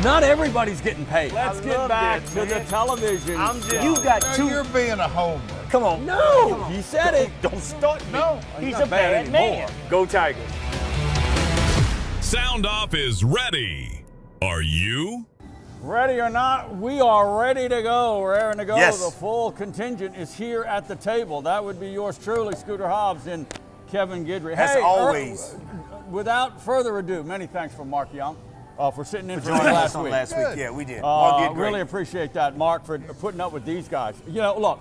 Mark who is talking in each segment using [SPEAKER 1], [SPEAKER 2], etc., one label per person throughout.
[SPEAKER 1] Not everybody's getting paid. Let's get
[SPEAKER 2] love
[SPEAKER 1] back
[SPEAKER 2] this,
[SPEAKER 1] to
[SPEAKER 2] man.
[SPEAKER 1] the television.
[SPEAKER 2] You got
[SPEAKER 3] No,
[SPEAKER 2] two.
[SPEAKER 3] you're being a homer.
[SPEAKER 2] Come on.
[SPEAKER 1] No, he said it.
[SPEAKER 2] Don't start me.
[SPEAKER 3] No,
[SPEAKER 2] He's
[SPEAKER 1] not
[SPEAKER 2] a bad
[SPEAKER 1] bad
[SPEAKER 2] man.
[SPEAKER 1] anymore.
[SPEAKER 2] Go Tigers.
[SPEAKER 4] SoundOff is ready. Are you?
[SPEAKER 1] Ready or not, we are ready to go. We're raring to go.
[SPEAKER 2] Yes.
[SPEAKER 1] The full contingent is here at the table. That would be yours truly, Scooter Hobbs and Kevin Guidry.
[SPEAKER 2] As always.
[SPEAKER 1] Without further ado, many thanks for Mark Young for sitting in for me
[SPEAKER 2] Joining
[SPEAKER 1] last
[SPEAKER 2] us on
[SPEAKER 1] week.
[SPEAKER 2] last week. Yeah, we did. Mark did great.
[SPEAKER 1] Really appreciate that, Mark, for putting up with these guys. You know, look,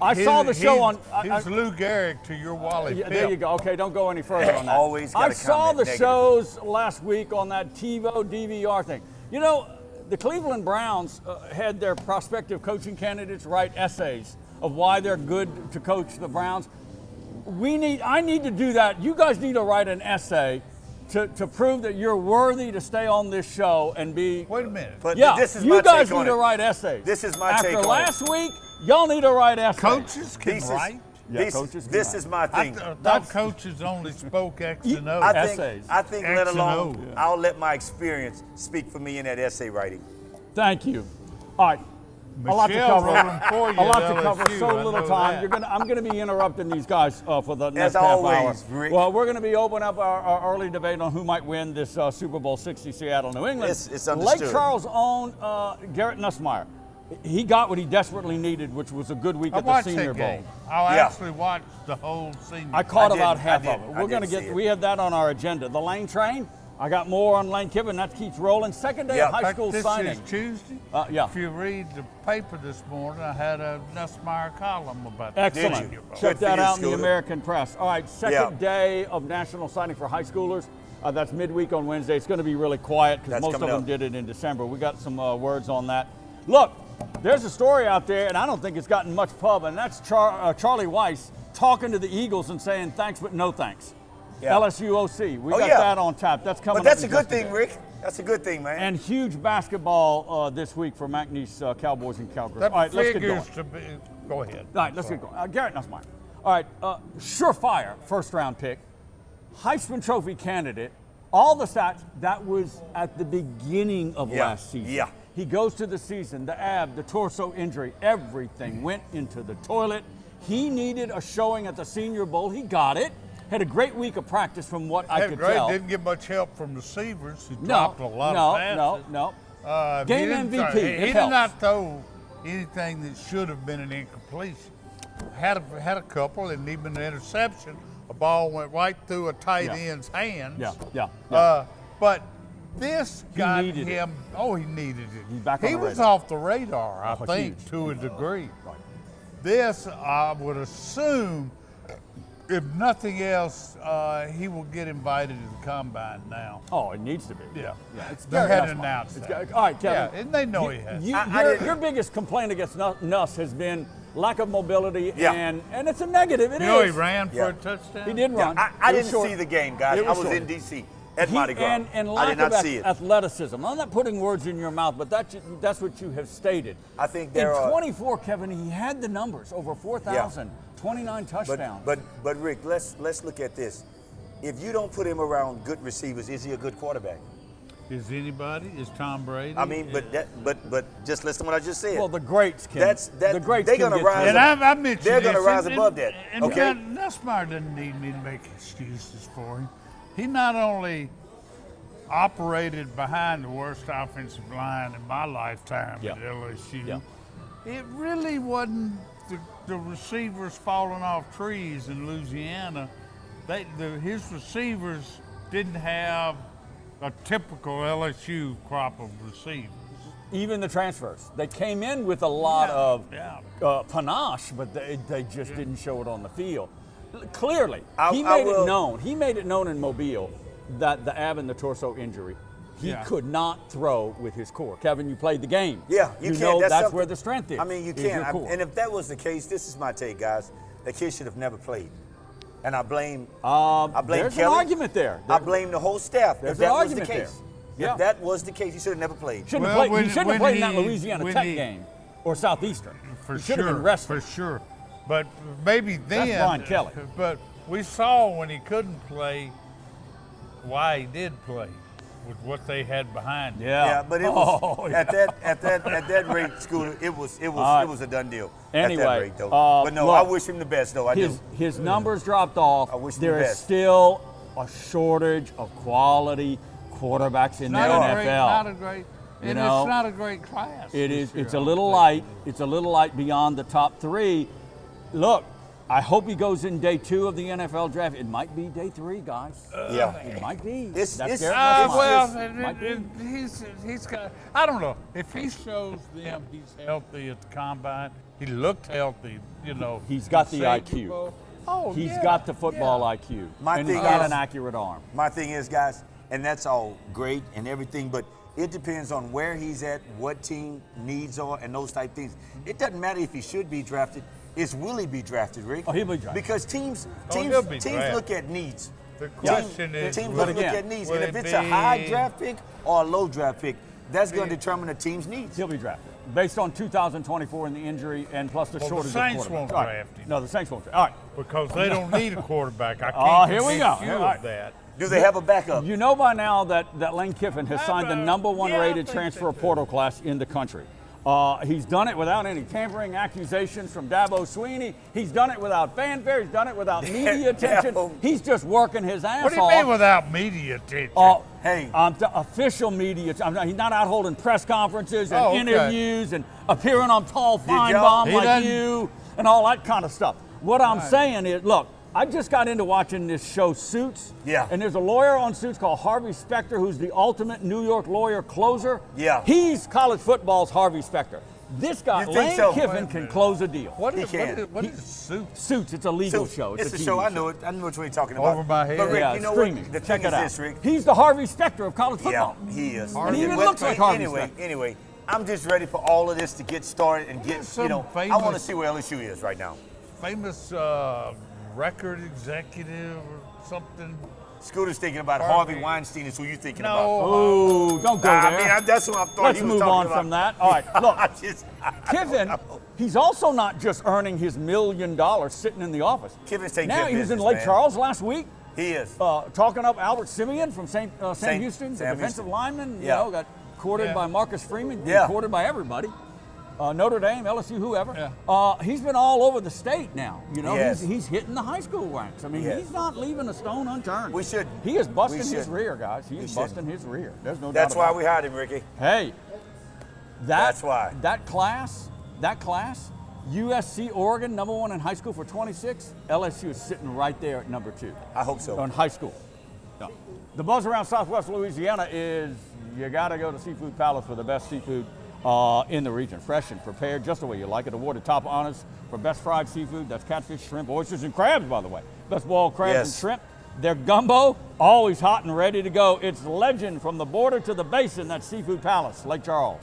[SPEAKER 1] I saw the show on.
[SPEAKER 3] He's Lou Gehrig to your Wally
[SPEAKER 1] Yeah,
[SPEAKER 3] Pip.
[SPEAKER 1] there you go. Okay, don't go any further on that.
[SPEAKER 2] Always gotta
[SPEAKER 1] I saw
[SPEAKER 2] comment
[SPEAKER 1] the
[SPEAKER 2] negative.
[SPEAKER 1] shows last week on that TiVo DVR thing. You know, the Cleveland Browns had their prospective coaching candidates write essays of why they're good to coach the Browns. I need to do that. You guys need to write an essay to prove that you're worthy to stay on this show and be.
[SPEAKER 3] Wait a minute.
[SPEAKER 2] But
[SPEAKER 1] Yeah,
[SPEAKER 2] this is
[SPEAKER 1] you
[SPEAKER 2] my
[SPEAKER 1] guys
[SPEAKER 2] take on
[SPEAKER 1] need to
[SPEAKER 2] it.
[SPEAKER 1] write essays.
[SPEAKER 2] This is my
[SPEAKER 1] After
[SPEAKER 2] take on it.
[SPEAKER 1] last week, y'all need to write essays.
[SPEAKER 3] Coaches can
[SPEAKER 2] This is-
[SPEAKER 3] write.
[SPEAKER 1] Yeah,
[SPEAKER 2] this
[SPEAKER 1] coaches can
[SPEAKER 2] this
[SPEAKER 1] write.
[SPEAKER 2] is my
[SPEAKER 3] I
[SPEAKER 2] thing.
[SPEAKER 3] thought coaches only spoke X and O.
[SPEAKER 1] Essays.
[SPEAKER 2] I think
[SPEAKER 3] X
[SPEAKER 2] let
[SPEAKER 3] and
[SPEAKER 2] alone,
[SPEAKER 3] O. Yeah.
[SPEAKER 2] I'll let my experience speak for me in that essay writing.
[SPEAKER 1] Thank you. All right. A lot to
[SPEAKER 3] Michelle
[SPEAKER 1] cover.
[SPEAKER 3] wrote 'em for you
[SPEAKER 1] A lot
[SPEAKER 3] at
[SPEAKER 1] to cover.
[SPEAKER 3] LSU,
[SPEAKER 1] So
[SPEAKER 3] I
[SPEAKER 1] little
[SPEAKER 3] know
[SPEAKER 1] time.
[SPEAKER 3] that.
[SPEAKER 1] I'm going to be interrupting these guys for the next
[SPEAKER 2] As
[SPEAKER 1] half
[SPEAKER 2] always,
[SPEAKER 1] hour.
[SPEAKER 2] Rick.
[SPEAKER 1] Well, we're going to be opening up our early debate on who might win this Super Bowl 60 Seattle New England.
[SPEAKER 2] It's understood.
[SPEAKER 1] Lake Charles' own Garrett Nussmeier. He got what he desperately needed, which was a good week
[SPEAKER 3] I
[SPEAKER 1] at the
[SPEAKER 3] watched
[SPEAKER 1] Senior
[SPEAKER 3] that
[SPEAKER 1] Bowl.
[SPEAKER 3] game. I
[SPEAKER 2] Yeah.
[SPEAKER 3] actually watched the whole Senior
[SPEAKER 1] I
[SPEAKER 3] Bowl.
[SPEAKER 1] caught
[SPEAKER 2] I
[SPEAKER 1] about
[SPEAKER 2] didn't.
[SPEAKER 1] half
[SPEAKER 2] I didn't.
[SPEAKER 1] of it.
[SPEAKER 2] I
[SPEAKER 1] We're going to
[SPEAKER 2] didn't
[SPEAKER 1] get.
[SPEAKER 2] see it.
[SPEAKER 1] We have that on our agenda. The Lane Train. I got more on Lane Kiffin. That keeps rolling. Second day
[SPEAKER 2] Yeah.
[SPEAKER 1] of high
[SPEAKER 3] In fact,
[SPEAKER 1] school
[SPEAKER 3] this
[SPEAKER 1] signing.
[SPEAKER 3] is Tuesday.
[SPEAKER 1] Yeah.
[SPEAKER 3] If you read the paper this morning, I had a Nussmeier column about the
[SPEAKER 1] Excellent.
[SPEAKER 3] Senior Bowl.
[SPEAKER 1] Check
[SPEAKER 2] Good
[SPEAKER 1] that
[SPEAKER 2] for you,
[SPEAKER 1] out in the
[SPEAKER 2] Scooter.
[SPEAKER 1] American Press. All right, second day of national signing for high schoolers. That's midweek on Wednesday. It's going to be really quiet because
[SPEAKER 2] That's
[SPEAKER 1] most of
[SPEAKER 2] coming
[SPEAKER 1] them
[SPEAKER 2] up.
[SPEAKER 1] did it in December. We got some words on that. Look, there's a story out there, and I don't think it's gotten much pub, and that's Charlie Weiss talking to the Eagles and saying thanks but no thanks.
[SPEAKER 2] Yeah.
[SPEAKER 1] LSU OC. We got
[SPEAKER 2] yeah.
[SPEAKER 1] that on tap. That's coming
[SPEAKER 2] But that's
[SPEAKER 1] up
[SPEAKER 2] a
[SPEAKER 1] in
[SPEAKER 2] good
[SPEAKER 1] just
[SPEAKER 2] thing,
[SPEAKER 1] bit.
[SPEAKER 2] Rick. That's a good thing, man.
[SPEAKER 1] And huge basketball this week for McNeese Cowboys and Cowgirls.
[SPEAKER 3] That
[SPEAKER 1] All right, let's get going.
[SPEAKER 3] figures to be. Go ahead.
[SPEAKER 1] All right, let's get going. Garrett Nussmeier. All right, surefire first-round pick, Heisman Trophy candidate. All the stats, that was at the beginning of
[SPEAKER 2] Yeah,
[SPEAKER 1] last season.
[SPEAKER 2] yeah.
[SPEAKER 1] He goes to the season, the ab, the torso injury, everything went into the toilet. He needed a showing at the Senior Bowl. He got it. Had a great week of practice from what I could
[SPEAKER 3] Great.
[SPEAKER 1] tell.
[SPEAKER 3] Didn't get much help from receivers. He
[SPEAKER 1] No,
[SPEAKER 3] dropped a lot of passes.
[SPEAKER 1] no.
[SPEAKER 3] He
[SPEAKER 1] Game
[SPEAKER 3] didn't
[SPEAKER 1] MVP,
[SPEAKER 3] throw-
[SPEAKER 1] it
[SPEAKER 3] He did
[SPEAKER 1] helps.
[SPEAKER 3] not throw anything that should have been an incompletion. Had a couple, and even an interception. A ball went right through a tight
[SPEAKER 1] Yeah.
[SPEAKER 3] end's hand.
[SPEAKER 1] Yeah.
[SPEAKER 3] But this got
[SPEAKER 1] needed it.
[SPEAKER 3] him. Oh, he needed it.
[SPEAKER 1] He's back on
[SPEAKER 3] he
[SPEAKER 1] the
[SPEAKER 3] was
[SPEAKER 1] radar.
[SPEAKER 3] off the radar, I
[SPEAKER 1] Oh,
[SPEAKER 3] think,
[SPEAKER 1] huge.
[SPEAKER 3] to a degree.
[SPEAKER 1] Right.
[SPEAKER 3] This, I would assume, if nothing else, he will get invited to the combine now.
[SPEAKER 1] Oh, it needs to be.
[SPEAKER 3] Yeah.
[SPEAKER 1] It's
[SPEAKER 3] They
[SPEAKER 1] Garrett
[SPEAKER 3] had
[SPEAKER 1] Nussmeier.
[SPEAKER 3] announced
[SPEAKER 1] It's
[SPEAKER 3] that.
[SPEAKER 1] All right, Kevin.
[SPEAKER 3] Yeah, and they know he has.
[SPEAKER 1] Your biggest complaint against Nuss has been lack of mobility,
[SPEAKER 2] Yeah.
[SPEAKER 1] and it's a negative. It
[SPEAKER 3] You know, he
[SPEAKER 1] is.
[SPEAKER 3] ran for
[SPEAKER 2] Yeah.
[SPEAKER 3] a touchdown.
[SPEAKER 1] He did run.
[SPEAKER 2] I
[SPEAKER 1] It was
[SPEAKER 2] didn't
[SPEAKER 1] short.
[SPEAKER 2] see the game, guys.
[SPEAKER 1] It
[SPEAKER 2] I was
[SPEAKER 1] short.
[SPEAKER 2] in D.C. at Mardi Gras.
[SPEAKER 1] And
[SPEAKER 2] I
[SPEAKER 1] lack
[SPEAKER 2] did not
[SPEAKER 1] of
[SPEAKER 2] see it.
[SPEAKER 1] athleticism. I'm not putting words in your mouth, but that's what you have stated.
[SPEAKER 2] I think
[SPEAKER 1] in
[SPEAKER 2] there are-
[SPEAKER 1] 24, Kevin, he had the numbers over 4,000, 29 touchdowns.
[SPEAKER 2] But Rick, let's look at this. If you don't put him around good receivers, is he a good quarterback?
[SPEAKER 3] Is anybody? Is Tom Brady?
[SPEAKER 2] I mean, but just listen to what I just said.
[SPEAKER 1] well, the greats can. The greats
[SPEAKER 2] they're
[SPEAKER 1] can
[SPEAKER 2] gonna
[SPEAKER 1] get
[SPEAKER 2] rise
[SPEAKER 1] to
[SPEAKER 3] And
[SPEAKER 1] it.
[SPEAKER 3] I mentioned
[SPEAKER 2] They're gonna
[SPEAKER 3] this,
[SPEAKER 2] rise
[SPEAKER 3] and-
[SPEAKER 2] above that,
[SPEAKER 3] And
[SPEAKER 2] okay?
[SPEAKER 3] Nussmeier doesn't need me to make excuses for him. He not only operated behind the worst offensive line in my lifetime
[SPEAKER 1] Yeah.
[SPEAKER 3] at LSU,
[SPEAKER 1] Yeah.
[SPEAKER 3] it really wasn't the receivers falling off trees in Louisiana. His receivers didn't have a typical LSU crop of receivers.
[SPEAKER 1] Even the transfers. They came in with a lot of
[SPEAKER 3] Yeah.
[SPEAKER 1] panache, but they just didn't show it on the field. Clearly, he
[SPEAKER 2] I
[SPEAKER 1] made it
[SPEAKER 2] will-
[SPEAKER 1] known. He made it known in Mobile that the ab and the torso injury, he
[SPEAKER 3] Yeah.
[SPEAKER 1] could not throw with his core. Kevin, you played the game.
[SPEAKER 2] Yeah, you can't.
[SPEAKER 1] know that's
[SPEAKER 2] something-
[SPEAKER 1] where the strength is.
[SPEAKER 2] I mean, you
[SPEAKER 1] is your
[SPEAKER 2] can't.
[SPEAKER 1] core.
[SPEAKER 2] And if that was the case, this is my take, guys. That kid should have never played. And I blame
[SPEAKER 1] there's
[SPEAKER 2] Kelly.
[SPEAKER 1] an argument there.
[SPEAKER 2] I blame the whole staff.
[SPEAKER 1] There's
[SPEAKER 2] If that
[SPEAKER 1] an
[SPEAKER 2] was the
[SPEAKER 1] argument
[SPEAKER 2] case.
[SPEAKER 1] there. Yeah.
[SPEAKER 2] If that was the case, he should have never played.
[SPEAKER 1] Shouldn't
[SPEAKER 3] Well,
[SPEAKER 1] have played, he shouldn't have
[SPEAKER 3] when
[SPEAKER 1] played in that
[SPEAKER 3] he-
[SPEAKER 1] Louisiana
[SPEAKER 3] when
[SPEAKER 1] Tech
[SPEAKER 3] he-
[SPEAKER 1] game or Southeastern.
[SPEAKER 3] For
[SPEAKER 1] he should
[SPEAKER 3] sure,
[SPEAKER 1] have been rested.
[SPEAKER 3] for sure. But maybe then.
[SPEAKER 1] Brian Kelly.
[SPEAKER 3] But we saw when he couldn't play why he did play. with what they had behind.
[SPEAKER 2] Yeah, but it was at that rate, Scooter. It was a done deal.
[SPEAKER 1] Anyway,
[SPEAKER 2] at that rate, though. But no,
[SPEAKER 1] look,
[SPEAKER 2] I wish him the best, though. I do.
[SPEAKER 1] His numbers dropped off.
[SPEAKER 2] I wish him
[SPEAKER 1] there
[SPEAKER 2] the
[SPEAKER 1] is
[SPEAKER 2] best.
[SPEAKER 1] still a shortage of quality quarterbacks in the NFL.
[SPEAKER 3] Not a great,
[SPEAKER 1] You
[SPEAKER 3] and
[SPEAKER 1] know,
[SPEAKER 3] it's not a great class.
[SPEAKER 1] It is.
[SPEAKER 3] this
[SPEAKER 1] It's
[SPEAKER 3] year,
[SPEAKER 1] a
[SPEAKER 3] I
[SPEAKER 1] little
[SPEAKER 3] think.
[SPEAKER 1] light. It's a little light beyond the top 3. Look, I hope he goes in day 2 of the NFL draft. It might be day 3, guys.
[SPEAKER 2] Yeah.
[SPEAKER 1] It might be.
[SPEAKER 2] It's-
[SPEAKER 1] That's
[SPEAKER 2] it's-
[SPEAKER 1] Garrett
[SPEAKER 3] Well,
[SPEAKER 1] Nussmeier. Might be.
[SPEAKER 3] he's got. I don't know if he shows them he's healthy at the combine. He looked healthy, you know.
[SPEAKER 1] He's got the
[SPEAKER 3] Safety
[SPEAKER 1] IQ.
[SPEAKER 3] ball. Oh,
[SPEAKER 1] He's
[SPEAKER 3] yeah,
[SPEAKER 1] got the football
[SPEAKER 3] yeah.
[SPEAKER 1] IQ.
[SPEAKER 2] My
[SPEAKER 1] and he's
[SPEAKER 2] thing
[SPEAKER 1] got
[SPEAKER 2] is-
[SPEAKER 1] an accurate arm.
[SPEAKER 2] My thing is, guys, and that's all great and everything, but it depends on where he's at, what team needs are, and those type things. It doesn't matter if he should be drafted. It's will he be drafted, Rick?
[SPEAKER 1] Oh, he'll be drafted.
[SPEAKER 2] Because teams
[SPEAKER 3] he'll be
[SPEAKER 2] look
[SPEAKER 3] drafted.
[SPEAKER 2] at needs.
[SPEAKER 3] The question is,
[SPEAKER 2] Teams
[SPEAKER 3] will
[SPEAKER 2] look
[SPEAKER 1] again,
[SPEAKER 2] at needs,
[SPEAKER 3] will
[SPEAKER 2] and if
[SPEAKER 3] it
[SPEAKER 2] it's a high
[SPEAKER 3] be-
[SPEAKER 2] draft pick or a low draft pick, that's going to determine the team's needs.
[SPEAKER 1] He'll be drafted based on 2024 and the injury, and plus the
[SPEAKER 3] Well, the
[SPEAKER 1] shortage
[SPEAKER 3] Saints
[SPEAKER 1] of
[SPEAKER 3] won't
[SPEAKER 1] quarterbacks. All right.
[SPEAKER 3] draft him.
[SPEAKER 1] No, the Saints won't. All right.
[SPEAKER 3] because they don't need a quarterback. I can't
[SPEAKER 1] Oh, here we
[SPEAKER 3] convince
[SPEAKER 1] go.
[SPEAKER 3] you
[SPEAKER 1] All right.
[SPEAKER 3] of that.
[SPEAKER 2] Do they have a backup?
[SPEAKER 1] You know by now that Lane Kiffin has signed the number 1
[SPEAKER 3] Yeah, I
[SPEAKER 1] rated
[SPEAKER 3] think
[SPEAKER 1] transfer
[SPEAKER 3] they do.
[SPEAKER 1] portal class in the country. He's done it without any tampering accusations from Dabo Sweeney. He's done it without fanfare. He's done it without media attention.
[SPEAKER 2] Dabo.
[SPEAKER 1] He's just working his ass off.
[SPEAKER 3] What do you mean without media attention?
[SPEAKER 2] Hey.
[SPEAKER 1] Official media. He's not out holding press conferences and
[SPEAKER 3] Oh, okay.
[SPEAKER 1] interviews and appearing on Tall
[SPEAKER 2] y'all-
[SPEAKER 1] Feinbaum
[SPEAKER 3] He
[SPEAKER 1] like
[SPEAKER 3] doesn't-
[SPEAKER 1] you and all that kind of stuff. What I'm saying is, look, I just got into watching this show Suits.
[SPEAKER 2] Yeah.
[SPEAKER 1] And there's a lawyer on Suits called Harvey Specter, who's the ultimate New York lawyer closer.
[SPEAKER 2] Yeah.
[SPEAKER 1] He's college football's Harvey Specter. This guy,
[SPEAKER 2] You think
[SPEAKER 1] Lane
[SPEAKER 2] so?
[SPEAKER 1] Kiffin, can close a deal.
[SPEAKER 3] What
[SPEAKER 2] He
[SPEAKER 3] is
[SPEAKER 2] can.
[SPEAKER 3] what is Suits?
[SPEAKER 1] Suits, it's a legal
[SPEAKER 2] So,
[SPEAKER 1] show.
[SPEAKER 2] it's a
[SPEAKER 1] TV
[SPEAKER 2] show. I know it. I know what you're talking about.
[SPEAKER 3] Over my head.
[SPEAKER 2] But Rick,
[SPEAKER 1] Yeah,
[SPEAKER 2] you know
[SPEAKER 1] streaming.
[SPEAKER 2] what? The
[SPEAKER 1] Check
[SPEAKER 2] thing
[SPEAKER 1] it
[SPEAKER 2] is
[SPEAKER 1] out.
[SPEAKER 2] this, Rick.
[SPEAKER 1] He's the Harvey Specter of college
[SPEAKER 2] Yeah,
[SPEAKER 1] football.
[SPEAKER 2] he is.
[SPEAKER 1] And he even
[SPEAKER 2] But
[SPEAKER 1] looks like Harvey
[SPEAKER 2] anyway,
[SPEAKER 1] Specter.
[SPEAKER 2] anyway, I'm just ready for all of this to get started and get,
[SPEAKER 3] some
[SPEAKER 2] you know, I
[SPEAKER 3] famous-
[SPEAKER 2] want to see where LSU is right now.
[SPEAKER 3] Famous record executive or something?
[SPEAKER 2] Scooter's thinking about
[SPEAKER 3] Harvey.
[SPEAKER 2] Harvey Weinstein is who you're thinking
[SPEAKER 3] No.
[SPEAKER 2] about.
[SPEAKER 1] Oh, don't go
[SPEAKER 2] I
[SPEAKER 1] there.
[SPEAKER 2] mean, that's what I thought
[SPEAKER 1] Let's
[SPEAKER 2] he was
[SPEAKER 1] move
[SPEAKER 2] talking
[SPEAKER 1] on
[SPEAKER 2] about.
[SPEAKER 1] from that. All right, look,
[SPEAKER 2] I
[SPEAKER 1] Kiffin,
[SPEAKER 2] don't know.
[SPEAKER 1] he's also not just earning his $1 million sitting in the office.
[SPEAKER 2] Kiffin's taking
[SPEAKER 1] Now
[SPEAKER 2] care of
[SPEAKER 1] he was in
[SPEAKER 2] business,
[SPEAKER 1] Lake
[SPEAKER 2] man.
[SPEAKER 1] Charles last week,
[SPEAKER 2] He is.
[SPEAKER 1] talking up Albert Simeon from Sam
[SPEAKER 2] Sam
[SPEAKER 1] Houston, the
[SPEAKER 2] Houston.
[SPEAKER 1] defensive lineman.
[SPEAKER 2] Yeah.
[SPEAKER 1] You know, got courted
[SPEAKER 3] Yeah.
[SPEAKER 1] by Marcus Freeman,
[SPEAKER 2] Yeah.
[SPEAKER 1] courted by everybody. Notre Dame, LSU, whoever.
[SPEAKER 3] Yeah.
[SPEAKER 1] He's been all over the state now. You know,
[SPEAKER 2] Yes.
[SPEAKER 1] he's hitting the high school ranks. I mean,
[SPEAKER 2] Yes.
[SPEAKER 1] he's not leaving a stone unturned.
[SPEAKER 2] We should.
[SPEAKER 1] He is busting
[SPEAKER 2] We
[SPEAKER 1] his
[SPEAKER 2] should.
[SPEAKER 1] rear, guys. He is
[SPEAKER 2] should.
[SPEAKER 1] busting his rear. There's no
[SPEAKER 2] That's
[SPEAKER 1] doubt
[SPEAKER 2] why
[SPEAKER 1] about
[SPEAKER 2] we hired him, Ricky.
[SPEAKER 1] it. Hey,
[SPEAKER 2] That's why.
[SPEAKER 1] That class, USC, Oregon, number 1 in high school for 26. LSU is sitting right there at number 2
[SPEAKER 2] I hope so.
[SPEAKER 1] on high school. No. The buzz around Southwest Louisiana is you got to go to Seafood Palace for the best seafood in the region. Fresh and prepared just the way you like it. Awarded top honors for best fried seafood. That's catfish, shrimp, oysters, and crabs, by the way. Best boiled crabs and
[SPEAKER 2] Yes.
[SPEAKER 1] shrimp. Their gumbo, always hot and ready to go. It's legend from the border to the basin. That's Seafood Palace, Lake Charles.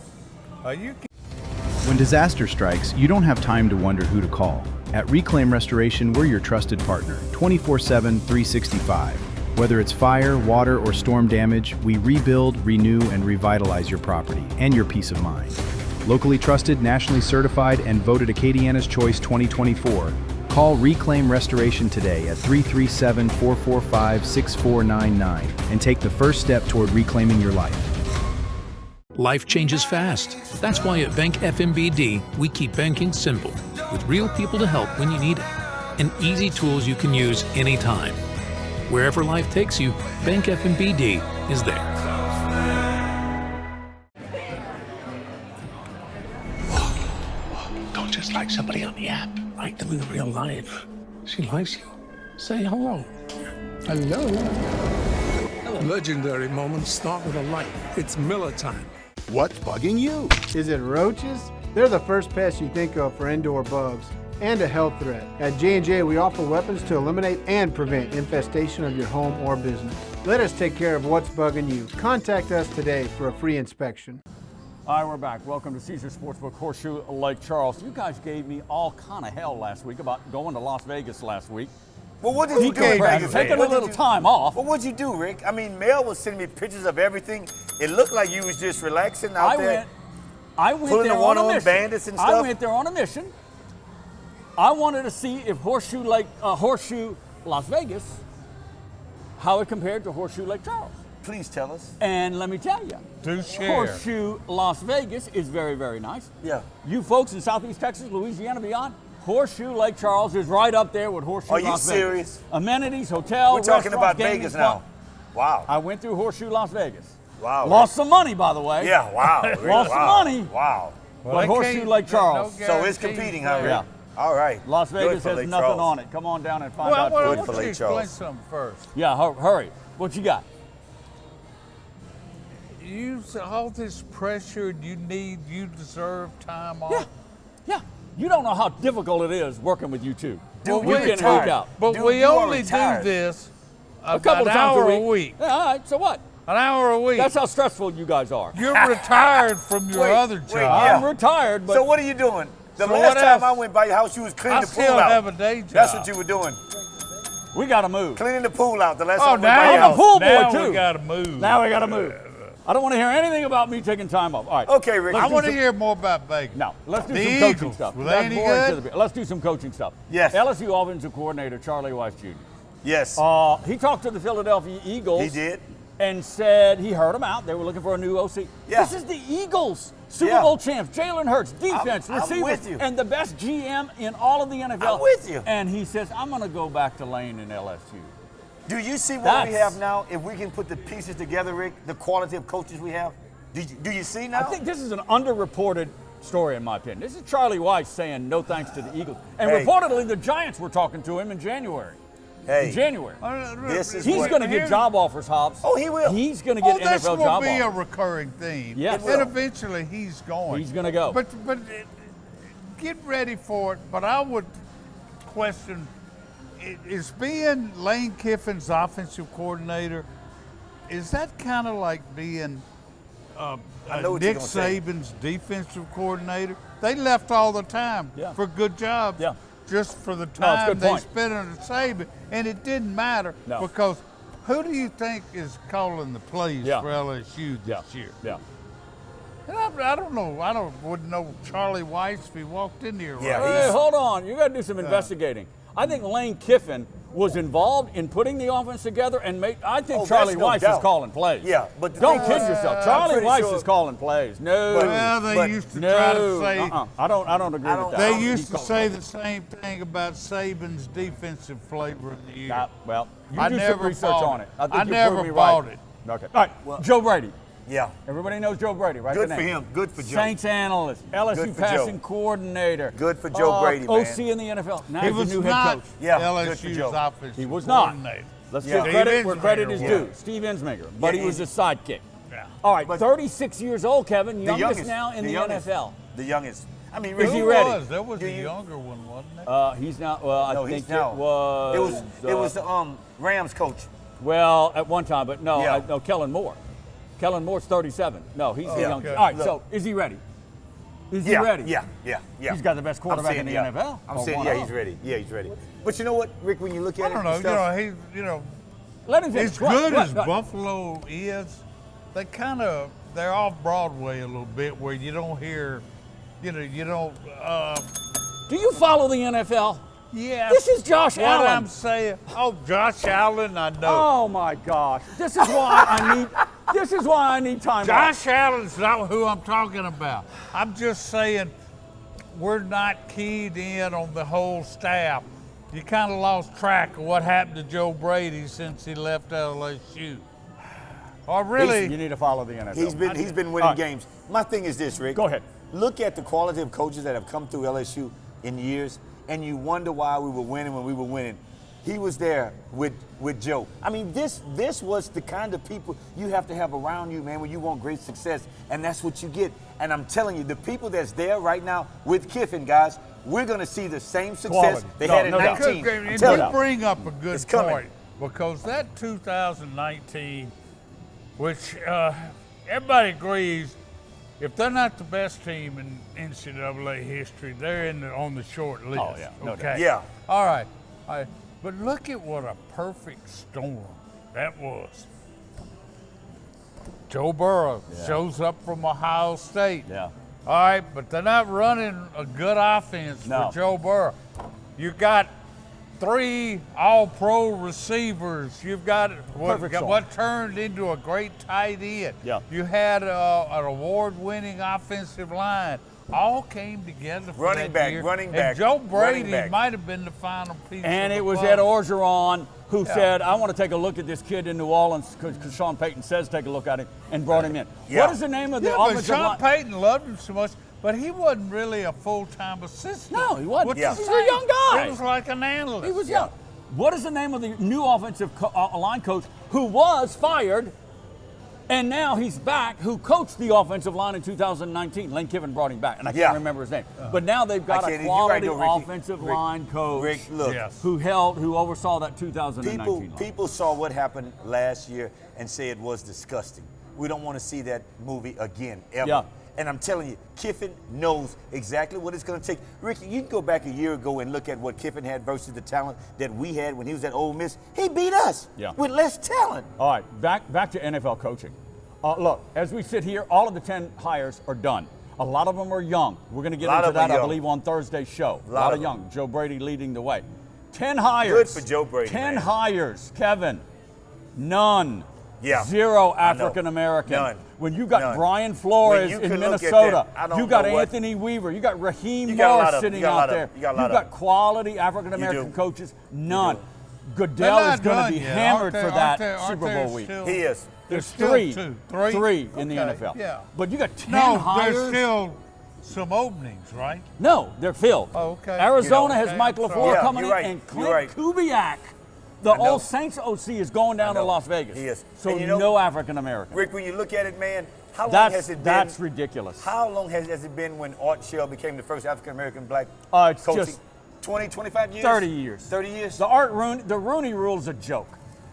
[SPEAKER 5] When disaster strikes, you don't have time to wonder who to call. At Reclaim Restoration, we're your trusted partner, 24/7, 365. Whether it's fire, water, or storm damage, we rebuild, renew, and revitalize your property and your peace of mind. Locally trusted, nationally certified, and voted Acadiana's Choice 2024. Call Reclaim Restoration today at 337-445-6499 and take the first step toward reclaiming your life.
[SPEAKER 6] Life changes fast. That's why at Bank FMBD, we keep banking simple, with real people to help when you need it, and easy tools you can use anytime. Wherever life takes you, Bank FMBD is there.
[SPEAKER 7] Don't just like somebody on the app. Like them in real life. She likes you. Say hello. Hello. Legendary moments start with a light. It's Miller time.
[SPEAKER 8] What's bugging you?
[SPEAKER 9] Is it roaches? They're the first pest you think of for indoor bugs and a health threat. At J&J, we offer weapons to eliminate and prevent infestation of your home or business. Let us take care of what's bugging you. Contact us today for a free inspection.
[SPEAKER 1] All right, we're back. Welcome to Caesar Sportsbook, Horseshoe Lake Charles. You guys gave me all kind of hell last week about going to Las Vegas last week.
[SPEAKER 2] Well, what did you do in Vegas?
[SPEAKER 1] Taking a
[SPEAKER 2] What did
[SPEAKER 1] little
[SPEAKER 2] you-
[SPEAKER 1] time off.
[SPEAKER 2] Well, what'd you do, Rick? I mean, Mel was sending me pictures of everything. It looked like you was just relaxing out there.
[SPEAKER 1] I went
[SPEAKER 2] Pulling
[SPEAKER 1] there
[SPEAKER 2] the
[SPEAKER 1] on a
[SPEAKER 2] one-on
[SPEAKER 1] mission.
[SPEAKER 2] bandits and
[SPEAKER 1] I
[SPEAKER 2] stuff?
[SPEAKER 1] went there on a mission. I wanted to see if Horseshoe Las Vegas, how it compared to Horseshoe Lake Charles.
[SPEAKER 2] Please tell us.
[SPEAKER 1] And let me tell you,
[SPEAKER 3] Do share.
[SPEAKER 1] Horseshoe Las Vegas is very, very nice.
[SPEAKER 2] Yeah.
[SPEAKER 1] You folks in Southeast Texas, Louisiana, beyond, Horseshoe Lake Charles is right up there with Horseshoe
[SPEAKER 2] Are you
[SPEAKER 1] Las Vegas.
[SPEAKER 2] serious?
[SPEAKER 1] Amenities, hotel,
[SPEAKER 2] We're talking about
[SPEAKER 1] restaurants, gaming,
[SPEAKER 2] Vegas
[SPEAKER 1] fun.
[SPEAKER 2] now. Wow.
[SPEAKER 1] I went through Horseshoe Las Vegas.
[SPEAKER 2] Wow.
[SPEAKER 1] Lost some money, by the way.
[SPEAKER 2] Yeah, wow.
[SPEAKER 1] Lost some
[SPEAKER 2] Wow.
[SPEAKER 1] money.
[SPEAKER 2] Wow.
[SPEAKER 3] Well,
[SPEAKER 1] But
[SPEAKER 3] they
[SPEAKER 1] Horseshoe
[SPEAKER 3] can't-
[SPEAKER 1] Lake
[SPEAKER 3] there's no
[SPEAKER 1] Charles.
[SPEAKER 2] So it's
[SPEAKER 3] guarantees
[SPEAKER 2] competing, huh,
[SPEAKER 3] there.
[SPEAKER 2] Rick?
[SPEAKER 1] Yeah.
[SPEAKER 2] All right.
[SPEAKER 1] Las
[SPEAKER 2] Good
[SPEAKER 1] Vegas
[SPEAKER 2] for
[SPEAKER 1] has
[SPEAKER 2] Lake
[SPEAKER 1] nothing
[SPEAKER 2] Charles.
[SPEAKER 1] on it. Come on down and find
[SPEAKER 3] Well,
[SPEAKER 1] out.
[SPEAKER 3] well,
[SPEAKER 1] for
[SPEAKER 3] why
[SPEAKER 1] you.
[SPEAKER 2] for
[SPEAKER 3] don't you
[SPEAKER 2] Lake
[SPEAKER 3] explain
[SPEAKER 2] Charles.
[SPEAKER 3] something first?
[SPEAKER 1] Yeah, hurry. What you got?
[SPEAKER 3] All this pressure you deserve time off.
[SPEAKER 1] Yeah. Yeah. You don't know how difficult it is working with you two.
[SPEAKER 2] Dude,
[SPEAKER 1] you
[SPEAKER 2] we're
[SPEAKER 1] can
[SPEAKER 2] retired.
[SPEAKER 1] week out.
[SPEAKER 3] But
[SPEAKER 2] Dude,
[SPEAKER 3] we
[SPEAKER 2] you are
[SPEAKER 3] only do
[SPEAKER 2] retired.
[SPEAKER 3] this
[SPEAKER 1] A couple
[SPEAKER 3] an
[SPEAKER 1] of times
[SPEAKER 3] hour
[SPEAKER 1] a week. Yeah, all right, so what?
[SPEAKER 3] An hour a week.
[SPEAKER 1] That's how stressful you guys are.
[SPEAKER 3] You're retired from your
[SPEAKER 2] Wait,
[SPEAKER 3] other
[SPEAKER 2] wait,
[SPEAKER 3] job.
[SPEAKER 2] yeah.
[SPEAKER 1] I'm retired, but
[SPEAKER 2] So what are you doing? The
[SPEAKER 3] So
[SPEAKER 2] last
[SPEAKER 3] what
[SPEAKER 2] time
[SPEAKER 3] else?
[SPEAKER 2] I went by your house, you was cleaning
[SPEAKER 3] I
[SPEAKER 2] the pool
[SPEAKER 3] still
[SPEAKER 2] out.
[SPEAKER 3] have a day job.
[SPEAKER 2] That's what you were doing.
[SPEAKER 1] we got to move.
[SPEAKER 2] Cleaning the pool out the last
[SPEAKER 3] Oh,
[SPEAKER 2] time I went by your
[SPEAKER 3] now,
[SPEAKER 1] I'm a
[SPEAKER 2] house.
[SPEAKER 1] pool boy,
[SPEAKER 3] now
[SPEAKER 1] too.
[SPEAKER 3] we got to move.
[SPEAKER 1] Now we got to move. I don't want to hear anything about me taking time off. All right.
[SPEAKER 2] Okay, Rick.
[SPEAKER 3] I
[SPEAKER 1] do
[SPEAKER 3] want to
[SPEAKER 1] some-
[SPEAKER 3] hear more about Vegas.
[SPEAKER 1] No, let's do
[SPEAKER 3] The
[SPEAKER 1] some coaching
[SPEAKER 3] Eagles,
[SPEAKER 1] stuff.
[SPEAKER 3] were they
[SPEAKER 1] That's
[SPEAKER 3] any
[SPEAKER 1] boring
[SPEAKER 3] good?
[SPEAKER 1] to the- Let's do some coaching stuff.
[SPEAKER 2] Yes.
[SPEAKER 1] LSU offensive coordinator Charlie Weiss Jr.
[SPEAKER 2] Yes.
[SPEAKER 1] He talked to the Philadelphia Eagles.
[SPEAKER 2] He did.
[SPEAKER 1] And said he heard them out. They were looking for a new OC.
[SPEAKER 2] Yeah.
[SPEAKER 1] This is the Eagles, Super
[SPEAKER 2] Yeah.
[SPEAKER 1] Bowl champs, Jalen Hurts, defense,
[SPEAKER 2] I'm
[SPEAKER 1] receivers,
[SPEAKER 2] with you.
[SPEAKER 1] and the best GM in all of the NFL.
[SPEAKER 2] I'm with you.
[SPEAKER 1] And he says, I'm going to go back to Lane and LSU.
[SPEAKER 2] Do you see what we
[SPEAKER 1] That's-
[SPEAKER 2] have now? If we can put the pieces together, Rick, the quality of coaches we have. Do you see now?
[SPEAKER 1] I think this is an underreported story, in my opinion. This is Charlie Weiss saying no thanks to the Eagles. And
[SPEAKER 2] Hey.
[SPEAKER 1] reportedly, the Giants were talking to him in January.
[SPEAKER 2] Hey.
[SPEAKER 1] In January.
[SPEAKER 2] This is
[SPEAKER 1] He's
[SPEAKER 2] what-
[SPEAKER 1] going to get job offers, Hobbs.
[SPEAKER 2] Oh, he will.
[SPEAKER 1] He's going to get
[SPEAKER 3] this
[SPEAKER 1] NFL
[SPEAKER 3] will
[SPEAKER 1] job
[SPEAKER 3] be a
[SPEAKER 1] offers.
[SPEAKER 3] recurring theme.
[SPEAKER 1] Yes. It
[SPEAKER 3] And
[SPEAKER 2] will.
[SPEAKER 3] eventually he's going.
[SPEAKER 1] He's gonna go.
[SPEAKER 3] But get ready for it. But I would question, is being Lane Kiffin's offensive coordinator, is that kind of like being
[SPEAKER 2] I know what you're
[SPEAKER 3] Nick
[SPEAKER 2] gonna say.
[SPEAKER 3] Saban's defensive coordinator? They left all the time
[SPEAKER 1] Yeah.
[SPEAKER 3] for good jobs.
[SPEAKER 1] Yeah.
[SPEAKER 3] Just for the
[SPEAKER 1] No, it's a
[SPEAKER 3] time
[SPEAKER 1] good
[SPEAKER 3] they
[SPEAKER 1] point.
[SPEAKER 3] spent under Saban, and it didn't matter
[SPEAKER 1] No.
[SPEAKER 3] because who do you think is calling the plays
[SPEAKER 1] Yeah.
[SPEAKER 3] for LSU this
[SPEAKER 1] Yeah.
[SPEAKER 3] year?
[SPEAKER 1] Yeah.
[SPEAKER 3] And I don't know. Wouldn't know Charlie Weiss if he walked in here.
[SPEAKER 2] Yeah,
[SPEAKER 3] right?
[SPEAKER 1] Hey, hold on. You got to do some investigating. I think Lane Kiffin was involved in putting the offense together and I think
[SPEAKER 2] Oh,
[SPEAKER 1] Charlie
[SPEAKER 2] that's no
[SPEAKER 1] Weiss
[SPEAKER 2] doubt.
[SPEAKER 1] is calling plays.
[SPEAKER 2] Yeah, but the
[SPEAKER 1] don't
[SPEAKER 2] thing
[SPEAKER 1] kid
[SPEAKER 2] was,
[SPEAKER 1] yourself.
[SPEAKER 2] I'm
[SPEAKER 1] Charlie
[SPEAKER 2] pretty
[SPEAKER 1] Weiss
[SPEAKER 2] sure-
[SPEAKER 1] is calling plays. No.
[SPEAKER 3] Well, they
[SPEAKER 2] But
[SPEAKER 3] used to
[SPEAKER 1] no.
[SPEAKER 3] try to say
[SPEAKER 1] I don't agree with that.
[SPEAKER 3] they
[SPEAKER 1] He's
[SPEAKER 3] used to
[SPEAKER 1] calling
[SPEAKER 3] say
[SPEAKER 1] plays.
[SPEAKER 3] the same thing about Saban's defensive flavor of the year.
[SPEAKER 1] Well, you
[SPEAKER 3] I
[SPEAKER 1] do some
[SPEAKER 3] never
[SPEAKER 1] research
[SPEAKER 3] bought
[SPEAKER 1] on
[SPEAKER 3] it.
[SPEAKER 1] it. I think
[SPEAKER 3] I
[SPEAKER 1] you
[SPEAKER 3] never
[SPEAKER 1] proved me
[SPEAKER 3] bought
[SPEAKER 1] right.
[SPEAKER 3] it.
[SPEAKER 1] Okay. All right. Joe Brady.
[SPEAKER 2] Yeah.
[SPEAKER 1] Everybody knows Joe Brady, right?
[SPEAKER 2] Good
[SPEAKER 1] The
[SPEAKER 2] for
[SPEAKER 1] name.
[SPEAKER 2] him. Good for Joe.
[SPEAKER 1] Saints analyst, LSU
[SPEAKER 2] Good for
[SPEAKER 1] passing
[SPEAKER 2] Joe.
[SPEAKER 1] coordinator.
[SPEAKER 2] Good for Joe Brady, man.
[SPEAKER 1] OC in the NFL. Now
[SPEAKER 3] He
[SPEAKER 1] he's
[SPEAKER 3] was
[SPEAKER 1] the new head
[SPEAKER 3] not
[SPEAKER 1] coach.
[SPEAKER 2] Yeah, good for
[SPEAKER 3] LSU's
[SPEAKER 2] Joe.
[SPEAKER 3] offensive
[SPEAKER 1] He was not.
[SPEAKER 3] coordinator.
[SPEAKER 1] Let's
[SPEAKER 2] Yeah.
[SPEAKER 1] give credit
[SPEAKER 3] Steve
[SPEAKER 1] where credit
[SPEAKER 3] Ensminger
[SPEAKER 1] is
[SPEAKER 3] was.
[SPEAKER 1] due. Steve Ensminger, but
[SPEAKER 2] Yeah,
[SPEAKER 1] he was
[SPEAKER 2] he-
[SPEAKER 1] his sidekick.
[SPEAKER 3] Yeah.
[SPEAKER 1] All right,
[SPEAKER 2] But-
[SPEAKER 1] 36 years old, Kevin,
[SPEAKER 2] The
[SPEAKER 1] youngest,
[SPEAKER 2] youngest
[SPEAKER 1] now in the
[SPEAKER 2] youngest.
[SPEAKER 1] NFL.
[SPEAKER 2] The youngest. I mean,
[SPEAKER 1] Is
[SPEAKER 2] Rick,
[SPEAKER 1] he
[SPEAKER 3] Who
[SPEAKER 1] ready?
[SPEAKER 3] was? There was
[SPEAKER 2] Do
[SPEAKER 3] a
[SPEAKER 2] you-
[SPEAKER 3] younger one, wasn't it?
[SPEAKER 1] He's not. Well, I
[SPEAKER 2] No,
[SPEAKER 1] think
[SPEAKER 2] he's now.
[SPEAKER 1] it was.
[SPEAKER 2] It was the Rams coach.
[SPEAKER 1] Well, at one time, but no,
[SPEAKER 2] Yeah.
[SPEAKER 1] no, Kellen Moore. Kellen Moore's 37. No, he's the
[SPEAKER 2] Yeah.
[SPEAKER 1] youngest.
[SPEAKER 3] Okay.
[SPEAKER 1] All right,
[SPEAKER 2] Look.
[SPEAKER 1] so is he ready? Is he
[SPEAKER 2] Yeah,
[SPEAKER 1] ready?
[SPEAKER 2] yeah.
[SPEAKER 1] He's got the best quarterback in the NFL.
[SPEAKER 2] I'm
[SPEAKER 1] or
[SPEAKER 2] saying,
[SPEAKER 1] one
[SPEAKER 2] yeah,
[SPEAKER 1] of
[SPEAKER 2] he's
[SPEAKER 1] them.
[SPEAKER 2] ready. Yeah, he's ready. But you know what, Rick? When you look at
[SPEAKER 3] I don't
[SPEAKER 2] it,
[SPEAKER 3] know.
[SPEAKER 2] stuff,
[SPEAKER 1] Let him finish.
[SPEAKER 3] As
[SPEAKER 1] Go ahead,
[SPEAKER 3] good
[SPEAKER 1] go
[SPEAKER 3] as
[SPEAKER 1] ahead, go ahead.
[SPEAKER 3] Buffalo is, they're off Broadway a little bit where you don't hear, you don't.
[SPEAKER 1] Do you follow the NFL?
[SPEAKER 3] Yeah.
[SPEAKER 1] This is Josh
[SPEAKER 3] what
[SPEAKER 1] Allen.
[SPEAKER 3] I'm saying. Oh, Josh Allen, I know.
[SPEAKER 1] Oh my gosh! This is why I need. This is why I need time. off.
[SPEAKER 3] Josh Allen's not who I'm talking about. I'm just saying we're not keyed in on the whole staff. You kind of lost track of what happened to Joe Brady since he left LSU. Or really,
[SPEAKER 1] You need to follow the NFL.
[SPEAKER 2] he's been winning
[SPEAKER 1] All right.
[SPEAKER 2] games. My thing is this, Rick.
[SPEAKER 1] Go ahead.
[SPEAKER 2] Look at the quality of coaches that have come through LSU in years, and you wonder why we were winning when we were winning. He was there with Joe. I mean, this was the kind of people you have to have around you, man, when you want great success, and that's what you get. And I'm telling you, the people that's there right now with Kiffin, guys, we're going to see the same success
[SPEAKER 1] Quality.
[SPEAKER 2] they
[SPEAKER 1] No,
[SPEAKER 2] had in
[SPEAKER 1] no doubt.
[SPEAKER 2] 19.
[SPEAKER 3] and
[SPEAKER 2] I'm telling
[SPEAKER 3] you
[SPEAKER 2] you.
[SPEAKER 3] bring up a good
[SPEAKER 2] It's coming.
[SPEAKER 3] point because that 2019, which everybody agrees, if they're not the best team in NCAA history, they're on the short list.
[SPEAKER 1] Oh, yeah, no doubt.
[SPEAKER 3] okay.
[SPEAKER 2] Yeah.
[SPEAKER 3] All right. But look at what a perfect storm that was. Joe Burrow shows up from Ohio State.
[SPEAKER 1] Yeah.
[SPEAKER 3] All right, but they're not running a good offense
[SPEAKER 1] No.
[SPEAKER 3] for Joe Burrow. You got 3 all-pro receivers. You've got
[SPEAKER 1] Perfect storm.
[SPEAKER 3] what turned into a great tight end.
[SPEAKER 1] Yeah.
[SPEAKER 3] You had an award-winning offensive line. All came together for
[SPEAKER 2] Running
[SPEAKER 3] that
[SPEAKER 2] back,
[SPEAKER 3] year.
[SPEAKER 2] running
[SPEAKER 3] And
[SPEAKER 2] back,
[SPEAKER 3] Joe
[SPEAKER 2] running
[SPEAKER 3] Brady
[SPEAKER 2] back.
[SPEAKER 3] might have been the final piece.
[SPEAKER 1] And
[SPEAKER 3] of
[SPEAKER 1] it
[SPEAKER 3] the
[SPEAKER 1] was
[SPEAKER 3] puzzle.
[SPEAKER 1] Ed Orgeron who said, I want to take a look at this kid in New Orleans because Sean Payton says take a look at him and brought him in.
[SPEAKER 2] Yeah.
[SPEAKER 1] What is the name of the
[SPEAKER 3] Yeah, but
[SPEAKER 1] offensive
[SPEAKER 3] Sean
[SPEAKER 1] line?
[SPEAKER 3] Payton loved him so much, but he wasn't really a full-time assistant.
[SPEAKER 1] No, he wasn't.
[SPEAKER 3] Which
[SPEAKER 2] Yeah.
[SPEAKER 3] is
[SPEAKER 1] He's a young guy.
[SPEAKER 3] He was like an analyst.
[SPEAKER 1] He was young. What is the name of the new offensive line coach who was fired and now he's back, who coached the offensive line in 2019? Lane Kiffin brought him back, and I can't remember his name. But now they've got a quality offensive line coach
[SPEAKER 2] Rick, look,
[SPEAKER 1] who oversaw that 2019 line.
[SPEAKER 2] people saw what happened last year and say it was disgusting. We don't want to see that movie again, ever.
[SPEAKER 1] Yeah.
[SPEAKER 2] And I'm telling you, Kiffin knows exactly what it's going to take. Ricky, you can go back a year ago and look at what Kiffin had versus the talent that we had when he was at Ole Miss. He beat us with less talent.
[SPEAKER 1] All right, back to NFL coaching. Look, as we sit here, all of the 10 hires are done. A lot of them are young. We're going to get into that, I believe, on Thursday's show. A lot of young. Joe Brady leading the way. 10 hires.
[SPEAKER 2] Good for Joe Brady,
[SPEAKER 1] 10
[SPEAKER 2] man.
[SPEAKER 1] hires, Kevin. None.
[SPEAKER 2] Yeah.
[SPEAKER 1] 0 African American.
[SPEAKER 2] None.
[SPEAKER 1] When you got
[SPEAKER 2] None.
[SPEAKER 1] Brian Flores
[SPEAKER 2] When you
[SPEAKER 1] in
[SPEAKER 2] could look at
[SPEAKER 1] Minnesota,
[SPEAKER 2] that, I don't
[SPEAKER 1] you got
[SPEAKER 2] know what-
[SPEAKER 1] Anthony Weaver, you got Raheem
[SPEAKER 2] You got a lot
[SPEAKER 1] Morris
[SPEAKER 2] of-
[SPEAKER 1] sitting
[SPEAKER 2] you got a
[SPEAKER 1] out
[SPEAKER 2] lot of-
[SPEAKER 1] there.
[SPEAKER 2] you got a lot
[SPEAKER 1] You've
[SPEAKER 2] of-
[SPEAKER 1] got quality African American
[SPEAKER 2] You do.
[SPEAKER 1] coaches. None.
[SPEAKER 3] They're
[SPEAKER 1] Goodell is
[SPEAKER 3] not
[SPEAKER 1] going
[SPEAKER 3] done
[SPEAKER 1] to be
[SPEAKER 3] yet.
[SPEAKER 1] hammered
[SPEAKER 3] Aren't
[SPEAKER 1] for
[SPEAKER 3] they-
[SPEAKER 1] that
[SPEAKER 3] aren't
[SPEAKER 1] Super
[SPEAKER 3] there
[SPEAKER 1] Bowl week.
[SPEAKER 3] still-
[SPEAKER 2] He is.
[SPEAKER 1] There's
[SPEAKER 3] still
[SPEAKER 1] three.
[SPEAKER 3] two.
[SPEAKER 1] Three in the
[SPEAKER 3] Okay,
[SPEAKER 1] NFL.
[SPEAKER 3] yeah.
[SPEAKER 1] But you got 10
[SPEAKER 3] No,
[SPEAKER 1] hires.
[SPEAKER 3] there's still some openings, right?
[SPEAKER 1] No, they're filled.
[SPEAKER 3] Oh, okay.
[SPEAKER 1] Arizona
[SPEAKER 3] Okay,
[SPEAKER 1] has Mike
[SPEAKER 3] I'm
[SPEAKER 1] LaFleur
[SPEAKER 3] sorry.
[SPEAKER 2] Yeah,
[SPEAKER 1] coming
[SPEAKER 2] you're
[SPEAKER 1] in,
[SPEAKER 2] right.
[SPEAKER 1] and
[SPEAKER 2] You're
[SPEAKER 1] Clint
[SPEAKER 2] right.
[SPEAKER 1] Kubiak, the
[SPEAKER 2] I know.
[SPEAKER 1] old Saints OC, is going down
[SPEAKER 2] I
[SPEAKER 1] to
[SPEAKER 2] know.
[SPEAKER 1] Las Vegas.
[SPEAKER 2] He is.
[SPEAKER 1] So
[SPEAKER 2] And you know-
[SPEAKER 1] no African American.
[SPEAKER 2] Rick, when you look at it, man, how long has it been?
[SPEAKER 1] That's ridiculous.
[SPEAKER 2] How long has it been when Art Shell became the first African American black
[SPEAKER 1] It's
[SPEAKER 2] coaching?
[SPEAKER 1] just
[SPEAKER 2] 20, 25 years?
[SPEAKER 1] 30 years.
[SPEAKER 2] 30 years?
[SPEAKER 1] The Rooney Rule is a joke.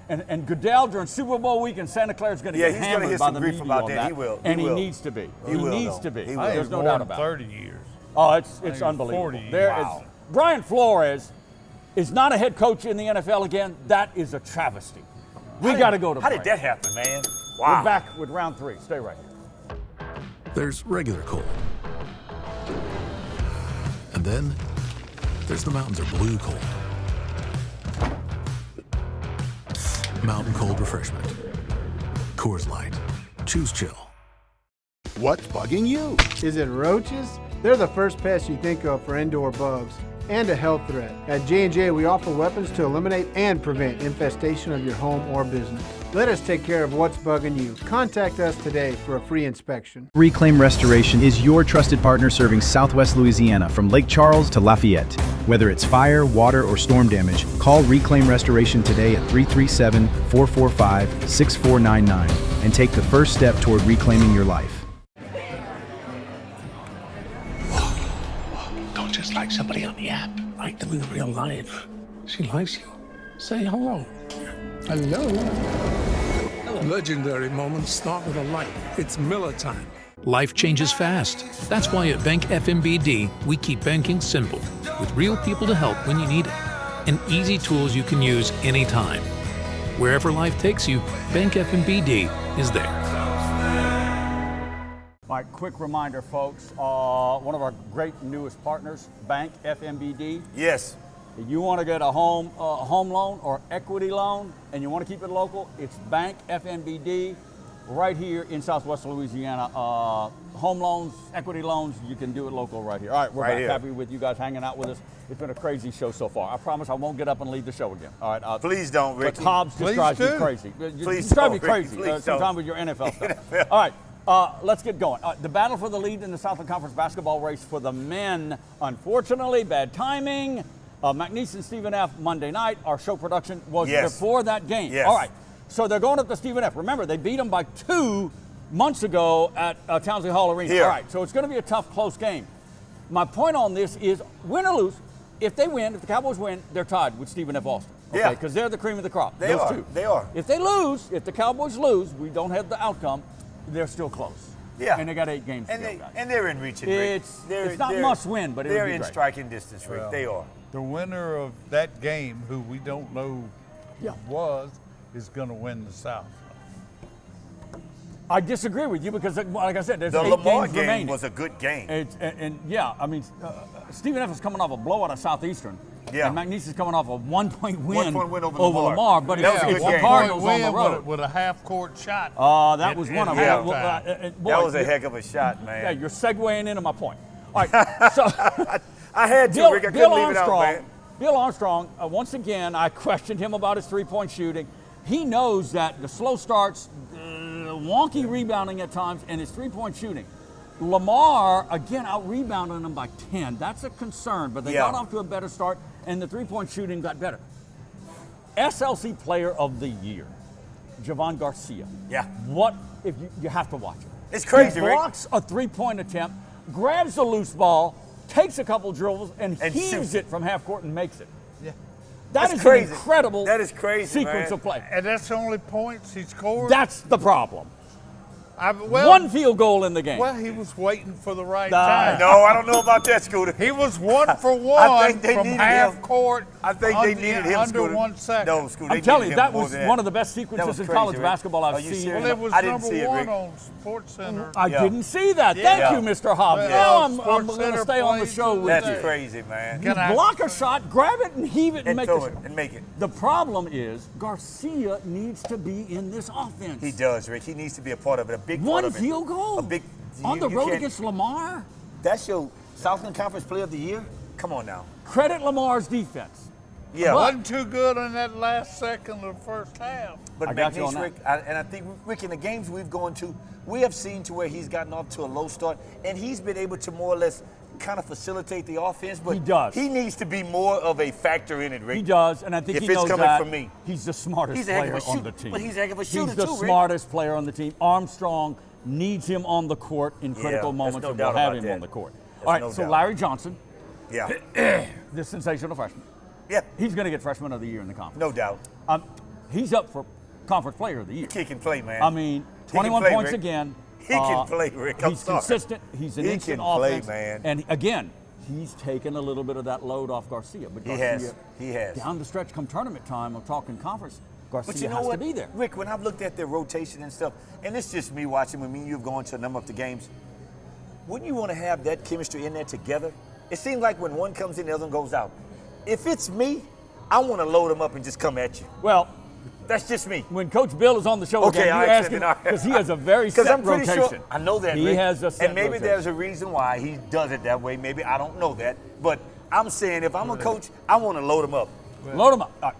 [SPEAKER 1] And Goodell during Super Bowl week in Santa Clara is going to
[SPEAKER 2] Yeah,
[SPEAKER 1] get
[SPEAKER 2] he's gonna
[SPEAKER 1] hammered
[SPEAKER 2] hit
[SPEAKER 1] by
[SPEAKER 2] some
[SPEAKER 1] the
[SPEAKER 2] grief
[SPEAKER 1] media
[SPEAKER 2] about
[SPEAKER 1] on
[SPEAKER 2] that.
[SPEAKER 1] that.
[SPEAKER 2] He will.
[SPEAKER 1] And
[SPEAKER 2] He
[SPEAKER 1] he
[SPEAKER 2] will,
[SPEAKER 1] needs to be.
[SPEAKER 2] He will,
[SPEAKER 1] needs
[SPEAKER 2] though.
[SPEAKER 1] to be.
[SPEAKER 2] He will.
[SPEAKER 1] There's no
[SPEAKER 3] More
[SPEAKER 1] doubt
[SPEAKER 3] than
[SPEAKER 1] about it.
[SPEAKER 3] 30 years.
[SPEAKER 1] Oh, it's
[SPEAKER 3] it's
[SPEAKER 1] unbelievable.
[SPEAKER 3] 40 years.
[SPEAKER 1] There is
[SPEAKER 3] Wow.
[SPEAKER 1] Brian Flores is not a head coach in the NFL again. That is a travesty. We got to go to
[SPEAKER 2] How
[SPEAKER 1] break.
[SPEAKER 2] did that happen, man?
[SPEAKER 1] We're
[SPEAKER 2] Wow.
[SPEAKER 1] back with round 3. Stay right here.
[SPEAKER 6] There's regular cold. And then there's the mountains are blue cold. Mountain Cold Refreshment. Coors Light. Choose chill.
[SPEAKER 5] What's bugging you?
[SPEAKER 9] Is it roaches? They're the first pest you think of for indoor bugs and a health threat. At J&J, we offer weapons to eliminate and prevent infestation of your home or business. Let us take care of what's bugging you. Contact us today for a free inspection.
[SPEAKER 5] Reclaim Restoration is your trusted partner serving Southwest Louisiana from Lake Charles to Lafayette. Whether it's fire, water, or storm damage, call Reclaim Restoration today at 337-445-6499 and take the first step toward reclaiming your life.
[SPEAKER 7] Don't just like somebody on the app. Like them in real life. She likes you. Say hello. Hello. Legendary moments start with a light. It's Miller time.
[SPEAKER 6] Life changes fast. That's why at Bank FMBD, we keep banking simple, with real people to help when you need it, and easy tools you can use anytime. Wherever life takes you, Bank FMBD is there.
[SPEAKER 1] All right, quick reminder, folks. One of our great newest partners, Bank FMBD.
[SPEAKER 2] Yes.
[SPEAKER 1] If you want to get a home loan or equity loan and you want to keep it local, it's Bank FMBD right here in Southwest Louisiana. Home loans, equity loans, you can do it local right here. All right, we're
[SPEAKER 2] Right
[SPEAKER 1] back.
[SPEAKER 2] here.
[SPEAKER 1] Happy with you guys hanging out with us. It's been a crazy show so far. I promise I won't get up and leave the show again. All right.
[SPEAKER 2] Please don't,
[SPEAKER 1] But
[SPEAKER 2] Ricky.
[SPEAKER 1] Hobbs just
[SPEAKER 3] Please
[SPEAKER 1] drives me
[SPEAKER 3] do.
[SPEAKER 1] crazy.
[SPEAKER 2] Please
[SPEAKER 1] You drive me
[SPEAKER 2] don't, Ricky.
[SPEAKER 1] crazy
[SPEAKER 2] Please
[SPEAKER 1] sometimes
[SPEAKER 2] don't.
[SPEAKER 1] with your NFL stuff. All right. Let's get going. The battle for the lead in the Southland Conference basketball race for the men. Unfortunately, bad timing. McNeese and Stephen F. Monday night. Our show production was
[SPEAKER 2] Yes.
[SPEAKER 1] before that game.
[SPEAKER 2] Yes.
[SPEAKER 1] All right. So they're going up to Stephen F. Remember, they beat them by 2 months ago at Townsley Hall Arena.
[SPEAKER 2] Here.
[SPEAKER 1] All right. So it's going to be a tough, close game. My point on this is, win or lose, if they win, if the Cowboys win, they're tied with Stephen F. Austin. Okay?
[SPEAKER 2] Yeah.
[SPEAKER 1] Because they're the cream of the crop.
[SPEAKER 2] They
[SPEAKER 1] those
[SPEAKER 2] are.
[SPEAKER 1] two.
[SPEAKER 2] They are.
[SPEAKER 1] If they lose, if the Cowboys lose, we don't have the outcome, they're still close.
[SPEAKER 2] Yeah.
[SPEAKER 1] And they got 8 games to go, guys.
[SPEAKER 2] And they're in reach, Rick.
[SPEAKER 1] It's not must win, but it would
[SPEAKER 2] they're
[SPEAKER 1] be
[SPEAKER 2] in
[SPEAKER 1] great.
[SPEAKER 2] striking distance, Rick.
[SPEAKER 3] Well,
[SPEAKER 2] They are.
[SPEAKER 3] The winner of that game, who we don't know
[SPEAKER 1] Yeah.
[SPEAKER 3] was, is going to win the South.
[SPEAKER 1] I disagree with you because, like I said, there's
[SPEAKER 2] The
[SPEAKER 1] 8
[SPEAKER 2] Lamar
[SPEAKER 1] games
[SPEAKER 2] game
[SPEAKER 1] remaining.
[SPEAKER 2] was a good game.
[SPEAKER 1] And yeah, I mean, Stephen F. is coming off a blowout of Southeastern.
[SPEAKER 2] Yeah.
[SPEAKER 1] And McNeese is coming off a 1-point win,
[SPEAKER 2] 1-point win over
[SPEAKER 1] Lamar. But
[SPEAKER 2] That was a
[SPEAKER 1] it's
[SPEAKER 2] good
[SPEAKER 1] the
[SPEAKER 2] game.
[SPEAKER 1] Cardinals on the
[SPEAKER 3] Win
[SPEAKER 1] road.
[SPEAKER 3] with a half-court shot.
[SPEAKER 1] That was one of
[SPEAKER 3] halftime.
[SPEAKER 1] them. Boy,
[SPEAKER 2] That was a heck of a shot, man.
[SPEAKER 1] Yeah, you're segueing into my point. All right, so
[SPEAKER 2] I had to, Rick. I couldn't leave it out, man.
[SPEAKER 1] Bill Armstrong, once again, I questioned him about his three-point shooting. He knows that the slow starts, wonky rebounding at times, and his three-point shooting. Lamar, again, out-rebounding them by 10. That's a concern, but they got off to a better start, and the three-point shooting got better. SLC Player of the Year, Javon Garcia.
[SPEAKER 2] Yeah.
[SPEAKER 1] What if you have to watch it?
[SPEAKER 2] It's crazy,
[SPEAKER 1] He
[SPEAKER 2] Rick.
[SPEAKER 1] blocks a three-point attempt, grabs the loose ball, takes a couple dribbles, and heaves
[SPEAKER 2] shoots
[SPEAKER 1] it from half court and makes it.
[SPEAKER 3] Yeah.
[SPEAKER 1] That is
[SPEAKER 2] crazy.
[SPEAKER 1] an incredible
[SPEAKER 2] That is crazy,
[SPEAKER 1] sequence
[SPEAKER 2] man.
[SPEAKER 1] of play.
[SPEAKER 3] And that's the only points he scored?
[SPEAKER 1] That's the problem.
[SPEAKER 3] Well,
[SPEAKER 1] One field goal in the game.
[SPEAKER 3] Well, he was waiting for the right
[SPEAKER 1] Nah.
[SPEAKER 3] time.
[SPEAKER 2] No, I don't know about that, Scooter.
[SPEAKER 3] He was 1 for 1
[SPEAKER 2] I think they
[SPEAKER 3] from
[SPEAKER 2] needed
[SPEAKER 3] half
[SPEAKER 2] him.
[SPEAKER 3] court.
[SPEAKER 2] I think they needed him,
[SPEAKER 3] under
[SPEAKER 2] Scooter.
[SPEAKER 3] 1 second.
[SPEAKER 2] No, Scooter.
[SPEAKER 1] I'm telling you, that was one of the best sequences in
[SPEAKER 2] crazy,
[SPEAKER 1] college
[SPEAKER 2] Rick.
[SPEAKER 1] basketball
[SPEAKER 2] Are
[SPEAKER 1] I've
[SPEAKER 2] you
[SPEAKER 1] seen.
[SPEAKER 2] serious?
[SPEAKER 3] Well, it was
[SPEAKER 2] I didn't
[SPEAKER 3] number
[SPEAKER 2] see it,
[SPEAKER 3] 1
[SPEAKER 2] Rick.
[SPEAKER 3] on Sports Center.
[SPEAKER 1] I
[SPEAKER 2] Yeah.
[SPEAKER 1] didn't see that.
[SPEAKER 3] Yeah.
[SPEAKER 1] Thank you, Mr. Hobbs.
[SPEAKER 3] Well,
[SPEAKER 1] Now I'm
[SPEAKER 3] Sports
[SPEAKER 1] going to
[SPEAKER 3] Center
[SPEAKER 1] stay on the
[SPEAKER 3] plays
[SPEAKER 1] show with
[SPEAKER 3] Tuesday.
[SPEAKER 2] That's
[SPEAKER 1] you.
[SPEAKER 2] crazy, man.
[SPEAKER 3] Can
[SPEAKER 1] You
[SPEAKER 3] I-
[SPEAKER 1] block a shot, grab it, and heave it, and make
[SPEAKER 2] throw
[SPEAKER 1] it.
[SPEAKER 2] it and make it.
[SPEAKER 1] The problem is Garcia needs to be in this offense.
[SPEAKER 2] He does, Rick. He needs to be a part of it. A big part
[SPEAKER 1] One
[SPEAKER 2] of it.
[SPEAKER 1] field goal
[SPEAKER 2] A big
[SPEAKER 1] on the
[SPEAKER 2] you
[SPEAKER 1] road
[SPEAKER 2] can't-
[SPEAKER 1] against Lamar.
[SPEAKER 2] That's your Southland Conference Player of the Year? Come on now.
[SPEAKER 1] Credit Lamar's defense.
[SPEAKER 2] Yeah.
[SPEAKER 3] Wasn't too good in that last second of the first half.
[SPEAKER 2] But
[SPEAKER 1] I got you on
[SPEAKER 2] McNeese,
[SPEAKER 1] that.
[SPEAKER 2] Rick, and I think, Rick, in the games we've gone to, we have seen to where he's gotten off to a low start, and he's been able to more or less kind of facilitate the offense. But
[SPEAKER 1] He does.
[SPEAKER 2] He needs to be more of a factor in it, Rick.
[SPEAKER 1] He does, and I think
[SPEAKER 2] If
[SPEAKER 1] he
[SPEAKER 2] it's
[SPEAKER 1] knows
[SPEAKER 2] coming
[SPEAKER 1] that.
[SPEAKER 2] from me.
[SPEAKER 1] He's the smartest
[SPEAKER 2] He's a heck of
[SPEAKER 1] player
[SPEAKER 2] a
[SPEAKER 1] on
[SPEAKER 2] shooter,
[SPEAKER 1] the team.
[SPEAKER 2] but he's a heck of a shooter
[SPEAKER 1] He's the
[SPEAKER 2] too, Rick.
[SPEAKER 1] smartest player on the team. Armstrong needs him on the court in critical
[SPEAKER 2] there's
[SPEAKER 1] moments,
[SPEAKER 2] no
[SPEAKER 1] and
[SPEAKER 2] doubt
[SPEAKER 1] will have
[SPEAKER 2] about
[SPEAKER 1] him
[SPEAKER 2] that.
[SPEAKER 1] on the court.
[SPEAKER 2] There's
[SPEAKER 1] All right,
[SPEAKER 2] no
[SPEAKER 1] so
[SPEAKER 2] doubt.
[SPEAKER 1] Larry Johnson,
[SPEAKER 2] Yeah.
[SPEAKER 1] the sensational freshman,
[SPEAKER 2] Yeah.
[SPEAKER 1] he's going to get Freshman of the Year in the conference.
[SPEAKER 2] No doubt.
[SPEAKER 1] He's up for Conference Player of the Year.
[SPEAKER 2] He can play, man.
[SPEAKER 1] I mean,
[SPEAKER 2] He can
[SPEAKER 1] 21
[SPEAKER 2] play,
[SPEAKER 1] points
[SPEAKER 2] Rick.
[SPEAKER 1] again.
[SPEAKER 2] He can play, Rick. I'm
[SPEAKER 1] He's
[SPEAKER 2] sorry.
[SPEAKER 1] consistent. He's an
[SPEAKER 2] He
[SPEAKER 1] instant
[SPEAKER 2] can play,
[SPEAKER 1] offense.
[SPEAKER 2] man.
[SPEAKER 1] And again, he's taken a little bit of that load off Garcia. But
[SPEAKER 2] He
[SPEAKER 1] Garcia,
[SPEAKER 2] has. He has.
[SPEAKER 1] down the stretch, come tournament time, I'm talking conference, Garcia
[SPEAKER 2] But you know
[SPEAKER 1] has
[SPEAKER 2] what,
[SPEAKER 1] to be there.
[SPEAKER 2] Rick, when I've looked at their rotation and stuff, and it's just me watching when me and you have gone to a number of the games, wouldn't you want to have that chemistry in there together? It seems like when one comes in, the other one goes out. If it's me, I want to load them up and just come at you.
[SPEAKER 1] Well,
[SPEAKER 2] That's just me.
[SPEAKER 1] when Coach Bill is on the show
[SPEAKER 2] Okay,
[SPEAKER 1] again,
[SPEAKER 2] I
[SPEAKER 1] you ask
[SPEAKER 2] accept
[SPEAKER 1] him,
[SPEAKER 2] it.
[SPEAKER 1] because he has a very set
[SPEAKER 2] I'm pretty
[SPEAKER 1] rotation.
[SPEAKER 2] sure I know that.
[SPEAKER 1] He
[SPEAKER 2] Rick.
[SPEAKER 1] has a set
[SPEAKER 2] and maybe
[SPEAKER 1] rotation.
[SPEAKER 2] there's a reason why he does it that way. Maybe I don't know that, but I'm saying if I'm a coach, I want to load them up.
[SPEAKER 1] Load him up. All right.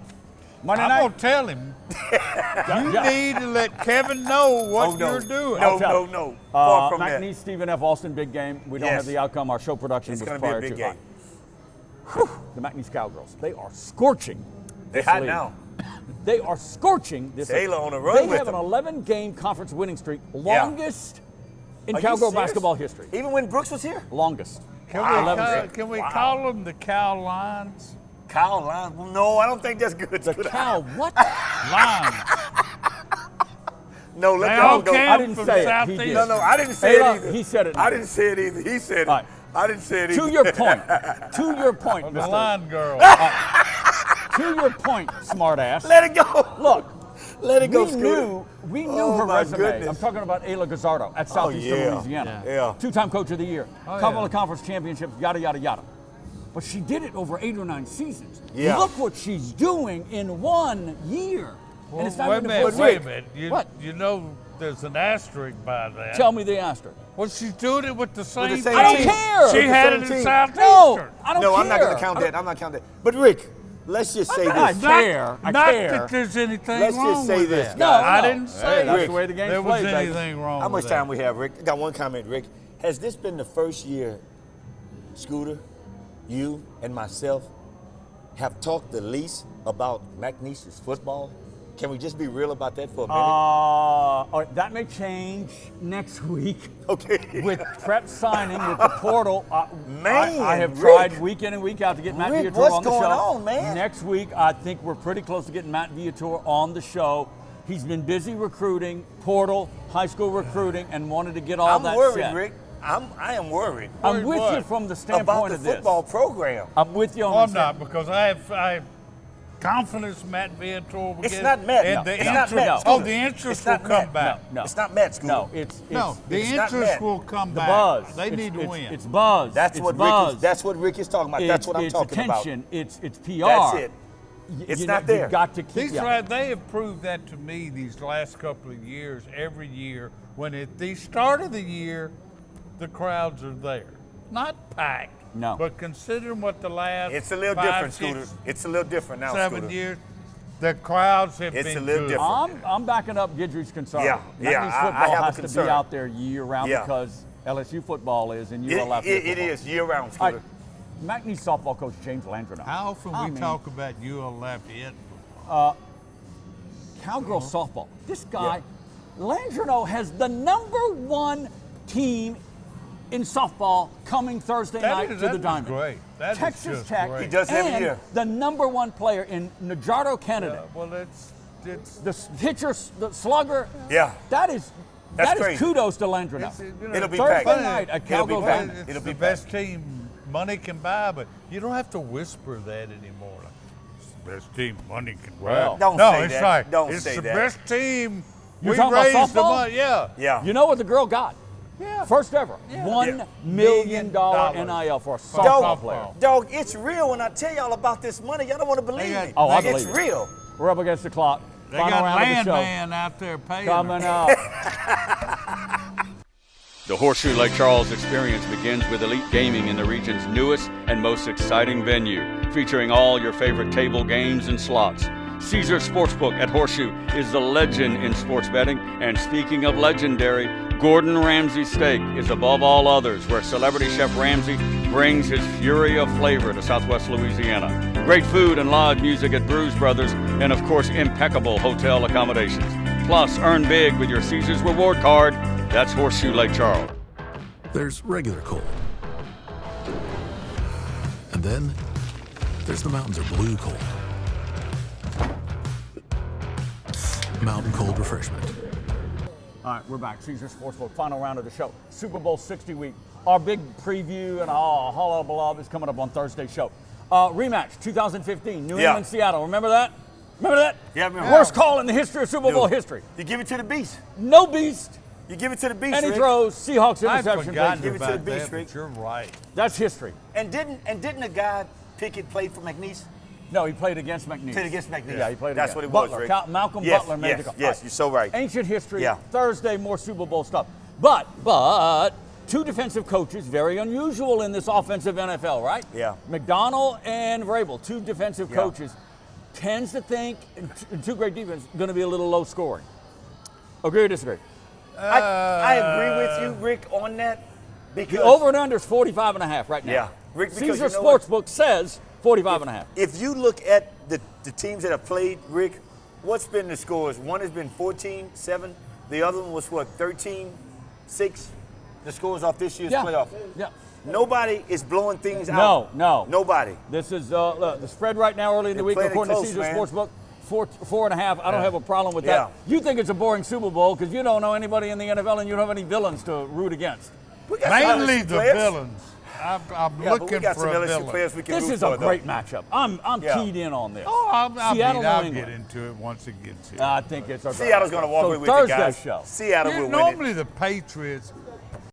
[SPEAKER 1] Monday
[SPEAKER 3] I'm
[SPEAKER 1] night.
[SPEAKER 3] going to tell him, you
[SPEAKER 1] Yeah.
[SPEAKER 3] need to let Kevin know what
[SPEAKER 2] Oh, no.
[SPEAKER 3] you're doing.
[SPEAKER 2] No,
[SPEAKER 1] tell
[SPEAKER 2] no,
[SPEAKER 1] you.
[SPEAKER 2] no. Far from that.
[SPEAKER 1] McNeese, Stephen F. Austin, big game. We don't
[SPEAKER 2] Yes.
[SPEAKER 1] have the outcome. Our show production
[SPEAKER 2] It's
[SPEAKER 1] was
[SPEAKER 2] going to be
[SPEAKER 1] prior
[SPEAKER 2] a big
[SPEAKER 1] to.
[SPEAKER 2] game.
[SPEAKER 1] Whew. The McNeese Cowgirls. They are scorching.
[SPEAKER 2] They're
[SPEAKER 1] this
[SPEAKER 2] hot
[SPEAKER 1] league.
[SPEAKER 2] now.
[SPEAKER 1] They are scorching this.
[SPEAKER 2] Taylor
[SPEAKER 1] league.
[SPEAKER 2] on a run
[SPEAKER 1] They
[SPEAKER 2] with
[SPEAKER 1] have an
[SPEAKER 2] them.
[SPEAKER 1] 11-game conference winning streak,
[SPEAKER 2] Yeah.
[SPEAKER 1] longest in
[SPEAKER 2] Are you
[SPEAKER 1] Cowgirl
[SPEAKER 2] serious?
[SPEAKER 1] basketball history.
[SPEAKER 2] Even when Brooks was here?
[SPEAKER 1] Longest.
[SPEAKER 3] Can
[SPEAKER 2] Wow.
[SPEAKER 3] we, call,
[SPEAKER 1] 11.
[SPEAKER 3] can we
[SPEAKER 2] Wow.
[SPEAKER 3] call them the Cow Lions?
[SPEAKER 2] Kyle Line. Well, no, I don't think that's good.
[SPEAKER 1] The Cow, what?
[SPEAKER 3] Lions.
[SPEAKER 2] No, let
[SPEAKER 3] They
[SPEAKER 2] that
[SPEAKER 3] all
[SPEAKER 2] one go.
[SPEAKER 3] came
[SPEAKER 1] I didn't
[SPEAKER 3] from
[SPEAKER 1] say it. He
[SPEAKER 3] Southeast.
[SPEAKER 1] did.
[SPEAKER 2] No, I didn't say
[SPEAKER 1] Ayla,
[SPEAKER 2] it either.
[SPEAKER 1] he said it.
[SPEAKER 2] I didn't say it either. He said it.
[SPEAKER 1] All right.
[SPEAKER 2] I didn't say it either.
[SPEAKER 1] To your point. To your point,
[SPEAKER 3] The
[SPEAKER 1] Mr.
[SPEAKER 3] line girl.
[SPEAKER 1] To your point, smartass.
[SPEAKER 2] Let it go.
[SPEAKER 1] Look,
[SPEAKER 2] Let it go,
[SPEAKER 1] we
[SPEAKER 2] Scooter.
[SPEAKER 1] knew
[SPEAKER 2] Oh,
[SPEAKER 1] her
[SPEAKER 2] my
[SPEAKER 1] resume.
[SPEAKER 2] goodness.
[SPEAKER 1] I'm talking about Ayla Gazzardo at Southeastern
[SPEAKER 2] yeah.
[SPEAKER 1] Louisiana.
[SPEAKER 2] Yeah.
[SPEAKER 1] Two-time Coach of the Year.
[SPEAKER 3] Oh,
[SPEAKER 1] couple
[SPEAKER 3] yeah.
[SPEAKER 1] of conference championships, yada, yada, yada. But she did it over 8 or 9 seasons.
[SPEAKER 2] Yeah.
[SPEAKER 1] Look what she's doing in 1 year.
[SPEAKER 3] Well,
[SPEAKER 1] and it's not
[SPEAKER 3] wait a
[SPEAKER 1] even
[SPEAKER 3] minute,
[SPEAKER 1] full
[SPEAKER 3] wait a
[SPEAKER 1] season.
[SPEAKER 3] minute.
[SPEAKER 1] What?
[SPEAKER 3] You know there's an asterisk by that.
[SPEAKER 1] Tell me the asterisk.
[SPEAKER 3] Well, she's doing it with the same
[SPEAKER 2] same
[SPEAKER 1] I don't
[SPEAKER 2] team.
[SPEAKER 1] care.
[SPEAKER 3] She
[SPEAKER 2] With the
[SPEAKER 3] had
[SPEAKER 2] same
[SPEAKER 3] it
[SPEAKER 2] team.
[SPEAKER 3] in Southeastern.
[SPEAKER 1] No, I don't
[SPEAKER 2] No,
[SPEAKER 1] care.
[SPEAKER 2] I'm not going to count that. I'm not counting that. But Rick, let's just say
[SPEAKER 1] I
[SPEAKER 2] this.
[SPEAKER 1] care. I
[SPEAKER 3] Not
[SPEAKER 1] care.
[SPEAKER 3] that there's anything
[SPEAKER 2] Let's just
[SPEAKER 3] wrong
[SPEAKER 2] say
[SPEAKER 3] with
[SPEAKER 2] this,
[SPEAKER 3] that.
[SPEAKER 1] guys.
[SPEAKER 3] I
[SPEAKER 1] No,
[SPEAKER 3] didn't
[SPEAKER 1] no.
[SPEAKER 3] say
[SPEAKER 1] Hey, that's
[SPEAKER 2] Rick,
[SPEAKER 1] the way the game's
[SPEAKER 3] there
[SPEAKER 1] played,
[SPEAKER 3] was
[SPEAKER 1] baby.
[SPEAKER 3] anything wrong
[SPEAKER 2] How
[SPEAKER 3] with
[SPEAKER 2] much
[SPEAKER 3] that.
[SPEAKER 2] time we have, Rick? I got one comment, Rick. Has this been the first year Scooter, you, and myself have talked the least about McNeese's football? Can we just be real about that for a minute?
[SPEAKER 1] All right, that may change next week.
[SPEAKER 2] Okay.
[SPEAKER 1] With prep signing with the portal.
[SPEAKER 2] Man,
[SPEAKER 1] I have
[SPEAKER 2] Rick.
[SPEAKER 1] tried week in and week out to get Matt
[SPEAKER 2] Rick,
[SPEAKER 1] Viator
[SPEAKER 2] what's
[SPEAKER 1] on the
[SPEAKER 2] going
[SPEAKER 1] show.
[SPEAKER 2] on, man?
[SPEAKER 1] Next week, I think we're pretty close to getting Matt Viator on the show. He's been busy recruiting, portal, high school recruiting, and wanted to get all
[SPEAKER 2] I'm
[SPEAKER 1] that
[SPEAKER 2] worried,
[SPEAKER 1] set.
[SPEAKER 2] Rick. I am worried.
[SPEAKER 1] I'm with
[SPEAKER 3] what?
[SPEAKER 1] you from the
[SPEAKER 2] About
[SPEAKER 1] standpoint
[SPEAKER 2] the
[SPEAKER 1] of this.
[SPEAKER 2] football program.
[SPEAKER 1] I'm with you on
[SPEAKER 3] Well, I'm
[SPEAKER 1] this.
[SPEAKER 3] not, because I confidence Matt Viator will
[SPEAKER 2] It's
[SPEAKER 3] get?
[SPEAKER 2] not Matt.
[SPEAKER 3] And
[SPEAKER 2] No,
[SPEAKER 3] the
[SPEAKER 2] it's not
[SPEAKER 3] interest,
[SPEAKER 2] Matt,
[SPEAKER 3] oh,
[SPEAKER 2] Scooter.
[SPEAKER 3] the interest
[SPEAKER 2] It's
[SPEAKER 3] will
[SPEAKER 2] not
[SPEAKER 3] come
[SPEAKER 2] Matt.
[SPEAKER 3] back.
[SPEAKER 1] No.
[SPEAKER 2] It's not Matt, Scooter.
[SPEAKER 1] No, it's
[SPEAKER 3] No, the
[SPEAKER 2] it's not
[SPEAKER 3] interest
[SPEAKER 2] Matt.
[SPEAKER 3] will come
[SPEAKER 1] the
[SPEAKER 3] back.
[SPEAKER 1] buzz.
[SPEAKER 3] They need to
[SPEAKER 1] it's,
[SPEAKER 3] win.
[SPEAKER 1] It's buzz.
[SPEAKER 2] That's
[SPEAKER 1] it's
[SPEAKER 2] what
[SPEAKER 1] buzz.
[SPEAKER 2] that's what Rick is talking about. That's what I'm
[SPEAKER 1] it's
[SPEAKER 2] talking
[SPEAKER 1] attention. It's PR.
[SPEAKER 2] That's it. It's
[SPEAKER 1] You
[SPEAKER 2] not
[SPEAKER 1] know,
[SPEAKER 2] there.
[SPEAKER 1] You've got to keep
[SPEAKER 3] These
[SPEAKER 1] yeah.
[SPEAKER 3] right, they have proved that to me these last couple of years. Every year, when at the start of the year, the crowds are there, not packed.
[SPEAKER 1] No.
[SPEAKER 3] But considering what the last
[SPEAKER 2] It's a little
[SPEAKER 3] 5,
[SPEAKER 2] different,
[SPEAKER 3] 6,
[SPEAKER 2] Scooter. It's a little different now,
[SPEAKER 3] 7
[SPEAKER 2] Scooter.
[SPEAKER 3] years, the crowds have
[SPEAKER 2] It's
[SPEAKER 3] been
[SPEAKER 2] a little
[SPEAKER 3] good.
[SPEAKER 2] different.
[SPEAKER 1] I'm backing up Gidry's concern.
[SPEAKER 2] Yeah, yeah,
[SPEAKER 1] Magnie's
[SPEAKER 2] I
[SPEAKER 1] football
[SPEAKER 2] have a
[SPEAKER 1] has to
[SPEAKER 2] concern.
[SPEAKER 1] be out there year round
[SPEAKER 2] Yeah.
[SPEAKER 1] because LSU football is and
[SPEAKER 2] It,
[SPEAKER 1] ULF
[SPEAKER 2] it
[SPEAKER 1] football.
[SPEAKER 2] is year round,
[SPEAKER 1] All
[SPEAKER 2] Scooter.
[SPEAKER 1] right, Magnie's softball coach James Landreneau.
[SPEAKER 3] How often
[SPEAKER 1] I
[SPEAKER 3] we
[SPEAKER 1] mean,
[SPEAKER 3] talk about ULF yet?
[SPEAKER 1] Cowgirl softball. This guy, Landreneau, has the #1 team in softball coming Thursday night to the Diamond.
[SPEAKER 3] Great. That is
[SPEAKER 1] Texas
[SPEAKER 3] just
[SPEAKER 1] Tech.
[SPEAKER 3] great.
[SPEAKER 2] He does every
[SPEAKER 1] and
[SPEAKER 2] year.
[SPEAKER 1] the #1 player in Najardo, Canada.
[SPEAKER 3] Well, it's
[SPEAKER 1] The pitcher, the slugger.
[SPEAKER 2] Yeah.
[SPEAKER 1] That's
[SPEAKER 2] crazy.
[SPEAKER 1] kudos to Landreneau.
[SPEAKER 3] It's, you know,
[SPEAKER 2] It'll be
[SPEAKER 1] Thursday
[SPEAKER 2] packed.
[SPEAKER 1] night at
[SPEAKER 2] It'll be
[SPEAKER 1] Cowgirl
[SPEAKER 2] packed.
[SPEAKER 1] Diamond.
[SPEAKER 3] It's
[SPEAKER 2] It'll be
[SPEAKER 3] the best team money can buy, but you don't have to whisper that anymore. Like, it's the best team money can
[SPEAKER 1] Well,
[SPEAKER 3] buy.
[SPEAKER 2] Don't
[SPEAKER 3] no,
[SPEAKER 2] say
[SPEAKER 3] it's
[SPEAKER 2] that.
[SPEAKER 3] like
[SPEAKER 2] Don't
[SPEAKER 3] it's
[SPEAKER 2] say
[SPEAKER 3] the
[SPEAKER 2] that.
[SPEAKER 3] best team.
[SPEAKER 1] You're
[SPEAKER 3] We
[SPEAKER 1] talking about
[SPEAKER 3] raised the
[SPEAKER 1] softball?
[SPEAKER 3] money. Yeah.
[SPEAKER 2] Yeah.
[SPEAKER 1] You know what the girl got?
[SPEAKER 3] Yeah.
[SPEAKER 1] First ever, $1 million
[SPEAKER 3] $1
[SPEAKER 1] NIL for a
[SPEAKER 3] For
[SPEAKER 1] softball
[SPEAKER 3] softball.
[SPEAKER 1] player.
[SPEAKER 2] Dog, it's real when I tell y'all about this money. Y'all don't want to believe
[SPEAKER 3] got-
[SPEAKER 2] me.
[SPEAKER 1] Oh, I
[SPEAKER 2] It's
[SPEAKER 1] believe it.
[SPEAKER 2] real.
[SPEAKER 1] We're up against the clock.
[SPEAKER 3] They
[SPEAKER 1] Final
[SPEAKER 3] got
[SPEAKER 1] round of the show.
[SPEAKER 3] Landman out there paying.
[SPEAKER 1] Coming
[SPEAKER 3] them.
[SPEAKER 1] up. The Horseshoe Lake Charles experience begins with elite gaming in the region's newest and most exciting venue, featuring all your favorite table games and slots. Caesars Sportsbook at Horseshoe is the legend in sports betting, and speaking of legendary, Gordon Ramsay's steak is above all others, where celebrity chef Ramsay brings his fury of flavor to Southwest Louisiana. Great food and live music at Brews Brothers, and of course impeccable hotel accommodations. Plus, earn big with your Caesars reward card. That's Horseshoe Lake Charles.
[SPEAKER 6] There's regular cold. And then there's the mountains are blue cold. Mountain cold refreshment.
[SPEAKER 1] All right, we're back. Caesars Sportsbook, final round of the show. Super Bowl 60 week. Our big preview and a whole lot is coming up on Thursday's show. Rematch 2015, New England, Seattle. Remember that? Remember that?
[SPEAKER 2] Yeah, I remember.
[SPEAKER 1] Worst call in the history of Super Bowl history.
[SPEAKER 2] You give it to the beast.
[SPEAKER 1] No beast.
[SPEAKER 2] You give it to the beast,
[SPEAKER 1] And he
[SPEAKER 2] Rick.
[SPEAKER 1] throws Seahawks
[SPEAKER 3] I've
[SPEAKER 1] interception.
[SPEAKER 3] forgotten
[SPEAKER 2] Give it to
[SPEAKER 3] about
[SPEAKER 2] the beast,
[SPEAKER 3] that,
[SPEAKER 2] Rick.
[SPEAKER 3] but you're right.
[SPEAKER 1] That's history.
[SPEAKER 2] And didn't the guy Pickett play for McNeese?
[SPEAKER 1] No, he played against McNeese.
[SPEAKER 2] Played against McNeese.
[SPEAKER 1] Yeah, he played
[SPEAKER 2] That's
[SPEAKER 1] against
[SPEAKER 2] what it
[SPEAKER 1] Butler.
[SPEAKER 2] was, Rick.
[SPEAKER 1] Malcolm
[SPEAKER 2] Yes,
[SPEAKER 1] Butler made
[SPEAKER 2] yes,
[SPEAKER 1] the call.
[SPEAKER 2] yes,
[SPEAKER 1] All right.
[SPEAKER 2] you're so right.
[SPEAKER 1] Ancient history.
[SPEAKER 2] Yeah.
[SPEAKER 1] Thursday, more Super Bowl stuff. But two defensive coaches, very unusual in this offensive NFL, right?
[SPEAKER 2] Yeah.
[SPEAKER 1] McDonald and Vrabel, two defensive
[SPEAKER 2] Yeah.
[SPEAKER 1] coaches, tends to think two great defense going to be a little low scoring. Agree or disagree?
[SPEAKER 2] I agree with you, Rick, on that. Because
[SPEAKER 1] The over and under is 45.5 right now.
[SPEAKER 2] Yeah. Rick, because
[SPEAKER 1] Caesars
[SPEAKER 2] you know what?
[SPEAKER 1] Sportsbook says 45.5.
[SPEAKER 2] if you look at the teams that have played, Rick, what's been the scores? One has been 14-7. The other one was what, 13-6? The scores off this year's playoff.
[SPEAKER 1] Yeah.
[SPEAKER 2] Nobody is blowing things out.
[SPEAKER 1] No.
[SPEAKER 2] Nobody.
[SPEAKER 1] This is the spread right now early in the
[SPEAKER 2] They're
[SPEAKER 1] week,
[SPEAKER 2] playing it
[SPEAKER 1] according
[SPEAKER 2] close,
[SPEAKER 1] to Caesars
[SPEAKER 2] man.
[SPEAKER 1] Sportsbook. 4.5. I don't have a problem with
[SPEAKER 2] Yeah.
[SPEAKER 1] that. You think it's a boring Super Bowl because you don't know anybody in the NFL and you don't have any villains to root against.
[SPEAKER 2] We got some
[SPEAKER 3] Mainly
[SPEAKER 2] LSU
[SPEAKER 3] the
[SPEAKER 2] players.
[SPEAKER 3] villains. I'm
[SPEAKER 2] Yeah, but we
[SPEAKER 3] looking
[SPEAKER 2] got
[SPEAKER 3] for
[SPEAKER 2] some
[SPEAKER 3] a
[SPEAKER 2] LSU
[SPEAKER 3] villain.
[SPEAKER 2] players we can
[SPEAKER 1] This
[SPEAKER 2] root
[SPEAKER 1] is
[SPEAKER 2] for,
[SPEAKER 1] a
[SPEAKER 2] though.
[SPEAKER 1] great matchup. I'm
[SPEAKER 2] Yeah.
[SPEAKER 1] keyed in on this.
[SPEAKER 3] Oh, I'll
[SPEAKER 1] Seattle, New
[SPEAKER 3] get
[SPEAKER 1] England.
[SPEAKER 3] into it once it gets here.
[SPEAKER 1] I think it's a
[SPEAKER 2] Seattle's going to walk
[SPEAKER 1] so
[SPEAKER 2] away with
[SPEAKER 1] Thursday
[SPEAKER 2] it, guys.
[SPEAKER 1] show.
[SPEAKER 2] Seattle will win it.
[SPEAKER 3] Normally the Patriots,